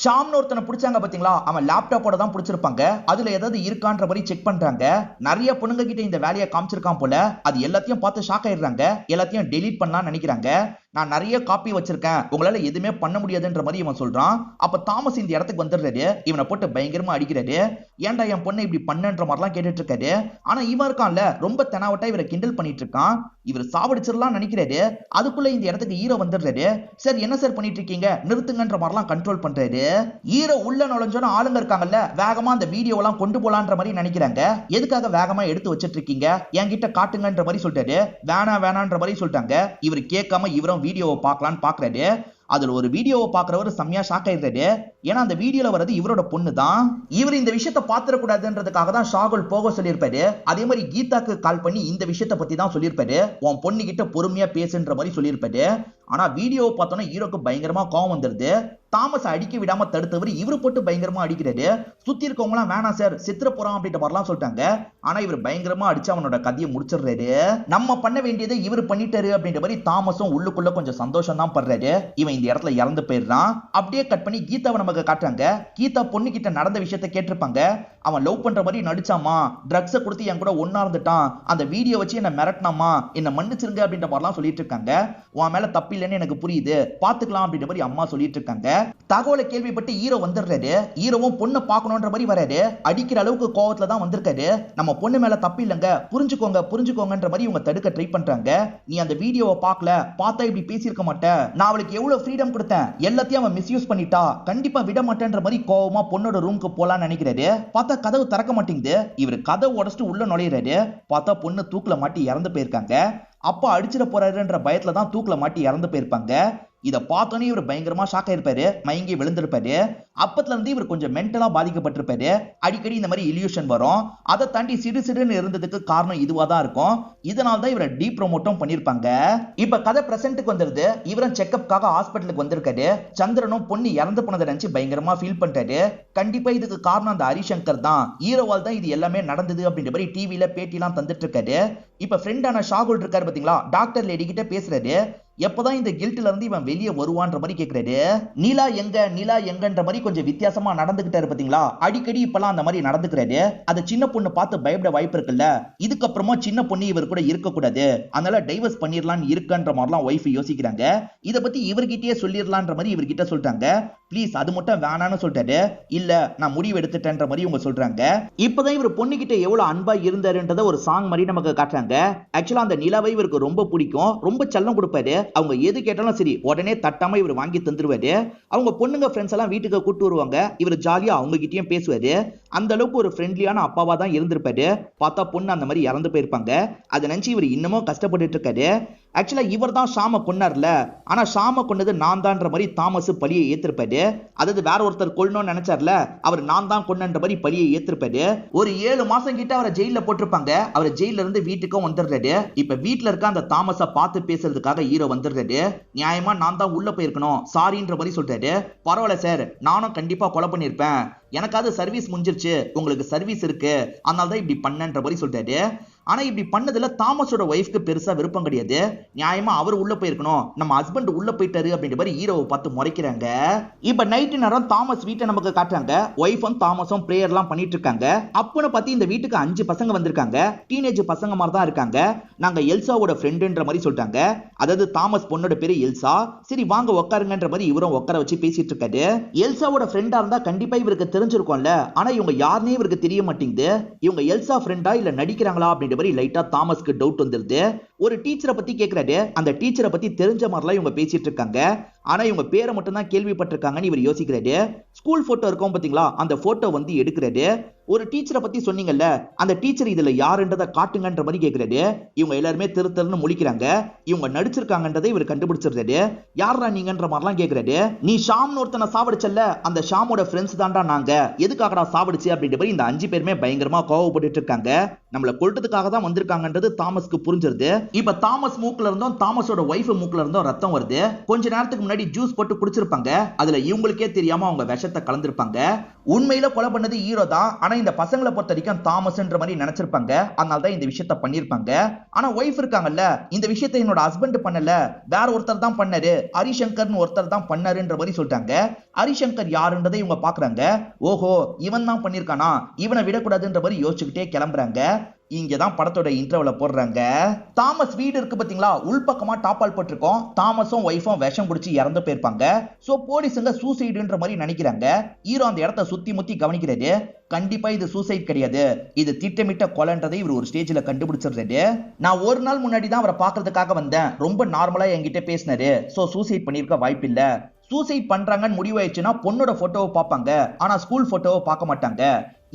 ஷாம்னு ஒருத்தனை பிடிச்சாங்க பாத்தீங்களா, அவன் லேப்டாப்போட தான் பிடிச்சிருப்பாங்க. அதுல ஏதாவது இருக்கான்ற மாதிரி செக் பண்றாங்க. நிறைய பொண்ணுங்க கிட்ட இந்த வேலையை காமிச்சிருக்கான் போல. அது எல்லாத்தையும் பார்த்து ஷாக் ஆயிடுறாங்க. எல்லாத்தையும் டெலீட் பண்ணலாம்னு நினைக்கிறாங்க. நான் நிறைய காப்பி வச்சிருக்கேன், உங்களால எதுவுமே பண்ண முடியாதுன்ற மாதிரி இவன் சொல்றான். அப்ப தாமஸ் இந்த இடத்துக்கு வந்துடுறாரு. இவனை போட்டு பயங்கரமா அடிக்கிறாரு. ஏன்டா என் பொண்ணை இப்படி பண்ணன்ற மாதிரிலாம் கேட்டுட்டு இருக்காரு. ஆனா இவன் இருக்கான்ல, ரொம்ப தெனாவட்டா இவரை கிண்டல் பண்ணிட்டு இருக்கான். இவர் சாவடிச்சிடலாம் நினைக்கிறாரு. அதுக்குள்ள இந்த இடத்துக்கு ஹீரோ வந்துடுறாரு. சார் என்ன சார் பண்ணிட்டு இருக்கீங்க, நிறுத்துங்கன்ற மாதிரிலாம் கண்ட்ரோல் பண்றாரு. ஹீரோ உள்ள நுழைஞ்சோன்னு ஆளுங்க இருக்காங்கல்ல, வேகமா அந்த வீடியோ எல்லாம் கொண்டு போலான்ற மாதிரி நினைக்கிறாங்க. எதுக்காக வேகமா எடுத்து வச்சிட்டு இருக்கீங்க, என்கிட்ட காட்டுங்கன்ற மாதிரி சொல்லிட்டாரு. வேணான்ற மாதிரி சொல்லிட்டாங்க. இவர் கேட்காம இவரும் வீடியோவை பார்க்கலான்னு பாக்குறாரு. அதுல ஒரு வீடியோவை பாக்குறவர் செம்மையா ஷாக் ஆயிடுறாரு. ஏன்னா அந்த வீடியோல வரது இவரோட பொண்ணு தான். இவர் இந்த விஷயத்தை பாத்திரக்கூடாதுன்றதுக்காக தான் ஷாகுல் போக சொல்லியிருப்பாரு. அதே மாதிரி கீதாக்கு கால் பண்ணி இந்த விஷயத்தை பத்தி தான் சொல்லியிருப்பாரு. உன் பொண்ணு கிட்ட பொறுமையா பேசுன்ற மாதிரி சொல்லியிருப்பாரு. ஆனா வீடியோவை பார்த்தோன்னா ஹீரோக்கு பயங்கரமா கோவம் வந்துருது. தாமஸ் அடிக்க விடாம தடுத்தவர் இவரு போட்டு பயங்கரமா அடிக்கிறாரு. சுத்தி இருக்கவங்க எல்லாம் வேணாம் சார், சித்திர போறான் அப்படின்ற மாதிரிலாம் சொல்லிட்டாங்க. ஆனா இவர் பயங்கரமா அடிச்சு அவனோட கதையை முடிச்சிடுறாரு. நம்ம பண்ண வேண்டியதை இவர் பண்ணிட்டாரு அப்படின்ற மாதிரி தாமஸும் உள்ளுக்குள்ள கொஞ்சம் சந்தோஷம் தான் படுறாரு. இவன் இந்த இடத்துல இறந்து போயிடுறான். அப்படியே கட் பண்ணி கீதாவை நமக்கு காட்டுறாங்க. கீதா பொண்ணு கிட்ட நடந்த விஷயத்த கேட்டிருப்பாங்க. அவன் லவ் பண்ற மாதிரி நடிச்சாமா, ட்ரக்ஸை கொடுத்து என் கூட ஒன்னா இருந்துட்டான், அந்த வீடியோ வச்சு என்ன மிரட்டினாமா, என்ன மன்னிச்சிருங்க அப்படின்ற மாதிரிலாம் சொல்லிட்டு இருக்காங்க. உன் மேல தப்பு இல்லைன்னு எனக்கு புரியுது, பாத்துக்கலாம் அப்படின்ற மாதிரி அம்மா சொல்லிட்டு இருக்காங்க. தகவலை கேள்விப்பட்டு ஹீரோ வந்துடுறாரு. ஹீரோவும் பொண்ணை பார்க்கணுன்ற மாதிரி வராரு. அடிக்கிற அளவுக்கு கோவத்துல தான் வந்திருக்காரு. நம்ம பொண்ணு மேல தப்பு இல்லைங்க, புரிஞ்சுக்கோங்கன்ற மாதிரி இவங்க தடுக்க ட்ரை பண்றாங்க. நீ அந்த வீடியோவை பார்க்கல, பார்த்தா இப்படி பேசியிருக்க மாட்டேன், நான் அவளுக்கு எவ்வளவு ஃப்ரீடம் கொடுத்தேன், எல்லாத்தையும் அவன் மிஸ்யூஸ் பண்ணிட்டா, கண்டிப்பா விட மாட்டேன்ற மாதிரி கோவமா பொண்ணோட ரூமுக்கு போலான்னு நினைக்கிறாரு. பார்த்தா கதவு திறக்க மாட்டேங்குது. இவர் கதவு உடைச்சிட்டு உள்ள நுழையிறாரு. பார்த்தா பொண்ணு தூக்குல மாட்டி இறந்து போயிருக்காங்க. அப்பா அடிச்சிட போறாருன்ற பயத்துல தான் தூக்குல மாட்டி இறந்து போயிருப்பாங்க. இதை பார்த்தோன்னே இவர் பயங்கரமா ஷாக் ஆயிருப்பாரு, மயங்கி விழுந்திருப்பாரு. அப்பத்துல இருந்து இவர் கொஞ்சம் மென்டலா பாதிக்கப்பட்டிருப்பாரு. அடிக்கடி இந்த மாதிரி இல்யூஷன் வரும். அதை தாண்டி சிடுன்னு இருந்ததுக்கு காரணம் இதுவா தான் இருக்கும். இதனால தான் இவரை டீப்ரோமோட்டும் பண்ணிருப்பாங்க. இப்ப கதை பிரசன்ட்டுக்கு வந்துருது. இவரும் செக்அப்காக ஹாஸ்பிட்டலுக்கு வந்திருக்காரு. சந்திரனும் பொண்ணு இறந்து போனதை நினைச்சு பயங்கரமா ஃபீல் பண்றாரு. கண்டிப்பா இதுக்கு காரணம் அந்த ஹரிசங்கர் தான், ஹீரோவால் தான் இது எல்லாமே நடந்தது அப்படின்ற மாதிரி டிவில பேட்டிலாம் தந்துட்டு இருக்காரு. இப்ப ஃப்ரெண்டான ஷாகுல் இருக்காரு பாத்தீங்களா, டாக்டர் லேடி கிட்ட பேசுறாரு. எப்பதான் இந்த கில்ட்ல இருந்து இவன் வெளியே வருவான்ற மாதிரி கேக்குறாரு. நிலா எங்கன்ற மாதிரி கொஞ்சம் வித்தியாசமா நடந்துகிட்டாரு பாத்தீங்களா. அடிக்கடி இப்பெல்லாம் அந்த மாதிரி நடந்துக்கிறாரு. அதை சின்ன பொண்ணு பார்த்து பயப்பட வாய்ப்பு இருக்குல்ல. இதுக்கப்புறமா சின்ன பொண்ணு இவர் கூட இருக்க கூடாது, அதனால டைவர்ஸ் பண்ணிடலான்னு இருக்குன்ற மாதிரிலாம் ஒய்ஃப் யோசிக்கிறாங்க. இதை பத்தி இவர்கிட்டயே சொல்லிடலான்ற மாதிரி இவர்கிட்ட சொல்லிட்டாங்க. ப்ளீஸ் அது மட்டும் வேணான்னு சொல்லிட்டாரு. இல்ல நான் முடிவு எடுத்துட்டேன்ற மாதிரி இவங்க சொல்றாங்க. இப்பதான் இவர் பொண்ணு கிட்ட எவ்வளவு அன்பா இருந்தாருன்றத ஒரு சாங் மாதிரி நமக்கு காட்டுறாங்க. ஆக்சுவலா அந்த நிலாவை இவருக்கு ரொம்ப பிடிக்கும், ரொம்ப செல்லம் கொடுப்பாரு. அவங்க எது கேட்டாலும் சரி உடனே தட்டாம இவர் வாங்கி தந்துருவாரு. அவங்க பொண்ணுங்க ஃப்ரெண்ட்ஸ் எல்லாம் வீட்டுக்கு கூட்டு வருவாங்க. இவர் ஜாலியா அவங்க கிட்டயும் பேசுவாரு. அந்த அளவுக்கு ஒரு ஃப்ரெண்ட்லியான அப்பாவா தான் இருந்திருப்பாரு. பார்த்தா பொண்ணு அந்த மாதிரி இறந்து போயிருப்பாங்க. அதை நினைச்சு இவர் இன்னமும் கஷ்டப்பட்டு இருக்காரு. ஆக்சுவலா இவர் தான் ஷாம கொன்னார்ல, ஆனா ஷாம கொன்னது நான் தான்ற மாதிரி தாமஸ் பழியை ஏத்திருப்பாரு. அதாவது வேற ஒருத்தர் கொல்லணும்னு நினைச்சார்ல, அவர் நான் தான் கொன்னன்ற மாதிரி பழியை ஏத்திருப்பாரு. ஒரு 7 மாசம் கிட்ட அவரை ஜெயில போட்டிருப்பாங்க. அவர் ஜெயில இருந்து வீட்டுக்கும் வந்துடுறாரு. இப்ப வீட்டுல இருக்க அந்த தாமஸை பார்த்து பேசுறதுக்காக ஹீரோ வந்துடுறாரு. நியாயமா நான் தான் உள்ள போயிருக்கணும், சாரின்ற மாதிரி சொல்றாரு. பரவாயில்ல சார், நானும் கண்டிப்பா கொலை பண்ணிருப்பேன், எனக்காவது சர்வீஸ் முடிஞ்சிருச்சு, உங்களுக்கு சர்வீஸ் இருக்கு, அதனால தான் இப்படி பண்ணன்ற மாதிரி சொல்றாரு. ஆனா இப்படி பண்ணதுல தாமஸோட ஒய்ஃப்க்கு பெருசா விருப்பம் கிடையாது. நியாயமா அவர் உள்ள போயிருக்கணும், நம்ம ஹஸ்பண்ட் உள்ள போயிட்டாரு அப்படின்ற மாதிரி ஹீரோவை பார்த்து முறைக்கிறாங்க. இப்ப நைட்டு நேரம் தாமஸ் வீட்டை நமக்கு காட்டுறாங்க. ஒய்ஃபும் தாமஸும் பிரேயர் எல்லாம் பண்ணிட்டு இருக்காங்க. அப்பன்னு பார்த்து இந்த வீட்டுக்கு 5 பசங்க வந்திருக்காங்க. டீனேஜ் பசங்க மாதிரி தான் இருக்காங்க. நாங்க எல்சாவோட ஃப்ரெண்டுன்ற மாதிரி சொல்லிட்டாங்க. அதாவது தாமஸ் பொண்ணோட பேரு எல்சா. சரி வாங்க உட்காருங்கன்ற மாதிரி இவரும் உட்கார வச்சு பேசிட்டு இருக்காரு. எல்சாவோட ஃப்ரெண்டா இருந்தா கண்டிப்பா இவருக்கு தெரிஞ்சிருக்கும்ல, ஆனா இவங்க யாருன்னே இவருக்கு தெரிய மாட்டேங்குது. இவங்க எல்சா ஃப்ரெண்டா இல்ல நடிக்கிறாங்களா அப்படின்ற மாதிரி லைட்டா தாமஸ்க்கு டவுட் வந்துருது. ஒரு டீச்சரை பத்தி கேக்குறாரு. அந்த டீச்சரை பத்தி தெரிஞ்ச மாதிரிலாம் இவங்க பேசிட்டு இருக்காங்க. ஆனா இவங்க பேரை மட்டும் தான் கேள்விப்பட்டிருக்காங்கன்னு இவர் யோசிக்கிறாரு. ஸ்கூல் போட்டோ இருக்கும் பாத்தீங்களா, அந்த போட்டோ வந்து எடுக்கிறாரு. ஒரு டீச்சரை பத்தி சொன்னீங்கல்ல, அந்த டீச்சர் இதுல யாருன்றதை காட்டுங்கன்ற மாதிரி கேக்குறாரு. இவங்க எல்லாருமே திரு திருன்னு முழிக்கிறாங்க. இவங்க நடிச்சிருக்காங்கன்றதை இவர் கண்டுபிடிச்சிருக்காரு. யாரா நீங்கன்ற மாதிரிலாம் கேக்குறாரு. நீ ஷாம்னு ஒருத்தனை சாவடிச்சல்ல, அந்த ஷாமோட ஃப்ரெண்ட்ஸ் தான்டா நாங்க, எதுக்காகடா சாவடிச்சு அப்படின்ற மாதிரி இந்த 5 பேருமே பயங்கரமா கோவப்பட்டு இருக்காங்க. நம்மள கொல்றதுக்காக தான் வந்திருக்காங்கன்றது தாமஸ்க்கு புரிஞ்சிருது. இப்ப தாமஸ் மூக்குல இருந்தும் தாமஸோட வைஃப் மூக்குல இருந்தும் ரத்தம் வருது. கொஞ்ச நேரத்துக்கு முன்னாடி ஜூஸ் போட்டு குடிச்சிருப்பாங்க. அதுல இவங்களுக்கே தெரியாம அவங்க விஷத்தை கலந்திருப்பாங்க. உண்மையில கொலை பண்ணது ஹீரோ தான். ஆனா இந்த பசங்களை பொறுத்த வரைக்கும் தாமஸ்ன்ற மாதிரி நினைச்சிருப்பாங்க. அதனால தான் இந்த விஷயத்தை பண்ணிருப்பாங்க. ஆனா வைஃப் இருக்காங்கல்ல, இந்த விஷயத்தை என்னோட ஹஸ்பண்ட் பண்ணல, வேற ஒருத்தர் தான் பண்ணாரு, ஹரிசங்கர்னு ஒருத்தர் தான் பண்ணாருன்ற மாதிரி சொல்லிட்டாங்க. ஹரிசங்கர் யாருன்றதை இவங்க பாக்குறாங்க. ஓஹோ, இவன் தான் பண்ணிருக்கானா, இவனை விடக்கூடாதுன்ற மாதிரி யோசிச்சுக்கிட்டே கிளம்புறாங்க. இங்கதான் படத்தோட இன்ட்ரோல போடுறாங்க. தாமஸ் வீடு இருக்கு பாத்தீங்களா, உள்பக்கமா டாப்பால் போட்டிருக்கோம். தாமஸும் வைஃபும் விஷம் குடிச்சு இறந்து போயிருப்பாங்க. சோ போலீஸுங்க சூசைடுன்ற மாதிரி நினைக்கிறாங்க. ஹீரோ அந்த இடத்த சுத்தி முத்தி கவனிக்கிறாரு. கண்டிப்பா இது சூசைட் கிடையாது, இது திட்டமிட்ட கொலைன்றதை இவர் ஒரு ஸ்டேஜ்ல கண்டுபிடிச்சிடுறாரு. நான் ஒரு நாள் முன்னாடி தான் அவரை பாக்குறதுக்காக வந்தேன். ரொம்ப நார்மலா என்கிட்ட பேசினாரு. சோ சூசைட் பண்ணிருக்க வாய்ப்பு இல்ல. சூசைட் பண்றாங்கன்னு முடிவாயிடுச்சுன்னா பொண்ணோட போட்டோவை பார்ப்பாங்க, ஆனா ஸ்கூல் போட்டோவை பார்க்க மாட்டாங்க.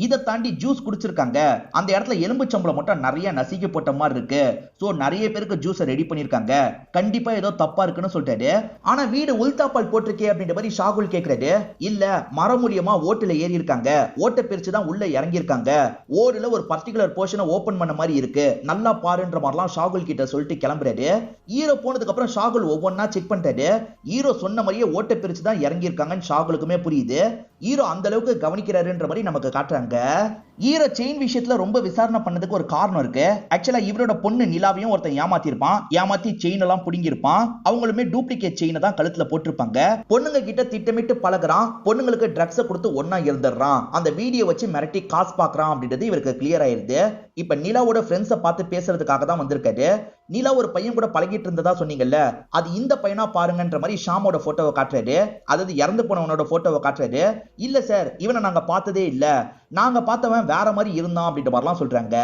இதை தாண்டி ஜூஸ் குடிச்சிருக்காங்க. அந்த இடத்துல எலும்பு சம்பளம் மட்டும் நிறைய நசுக்கி போட்ட மாதிரி இருக்கு. சோ நிறைய பேருக்கு ஜூஸ் ரெடி பண்ணிருக்காங்க. கண்டிப்பா ஏதோ தப்பா இருக்குன்னு சொல்லிட்டாரு. ஆனா வீடு உள்தாப்பால் போட்டிருக்கே அப்படின்ற மாதிரி ஷாகுல் கேக்குறாரு. இல்ல, மரம் மூலியமா ஓட்டுல ஏறி இருக்காங்க, ஓட்டை பிரிச்சுதான் உள்ள இறங்கி இருக்காங்க, ஓடுல ஒரு பர்டிகுலர் போர்ஷனை ஓபன் பண்ண மாதிரி இருக்கு, நல்லா பாருன்ற மாதிரிலாம் ஷாகுல் கிட்ட சொல்லிட்டு கிளம்புறாரு. ஹீரோ போனதுக்கு அப்புறம் ஷாகுல் ஒவ்வொன்னா செக் பண்றாரு. ஹீரோ சொன்ன மாதிரியே ஓட்டை பிரிச்சுதான் இறங்கி இருக்காங்கன்னு ஷாகுலுக்குமே புரியுது. ஹீரோ அந்த அளவுக்கு கவனிக்கிறாருன்ற மாதிரி நமக்கு காட்டுறாங்க. ஹீரோ செயின் விஷயத்துல ரொம்ப விசாரணை பண்ணதுக்கு ஒரு காரணம் இருக்கு. ஆக்சுவலா இவரோட பொண்ணு நிலாவையும் ஒருத்தன் ஏமாத்திருப்பான். ஏமாத்தி செயின் எல்லாம் புடுங்கிருப்பான். அவங்களுமே டூப்ளிகேட் செயினை தான் கழுத்துல போட்டிருப்பாங்க. பொண்ணுங்க கிட்ட திட்டமிட்டு பழகுறான். பொண்ணுங்களுக்கு ட்ரக்ஸை கொடுத்து ஒன்னா இருந்துடுறான். அந்த வீடியோ வச்சு மிரட்டி காசு பாக்குறான் அப்படின்றது இவருக்கு கிளியர் ஆயிருது. இப்ப நிலாவோட ஃப்ரெண்ட்ஸை பார்த்து பேசுறதுக்காக தான் வந்திருக்காரு. நிலா ஒரு பையன் கூட பழகிட்டு இருந்ததா சொன்னீங்கல்ல, அது இந்த பையனா பாருங்கன்ற மாதிரி ஷாமோட போட்டோவை காட்டுறாரு. அதாவது இறந்து போனவனோட போட்டோவை காட்டுறாரு. இல்ல சார், இவனை நாங்க பார்த்ததே இல்ல, நாங்க பார்த்தவன் வேற மாதிரி இருந்தான் அப்படின்ற மாதிரிலாம் சொல்றாங்க.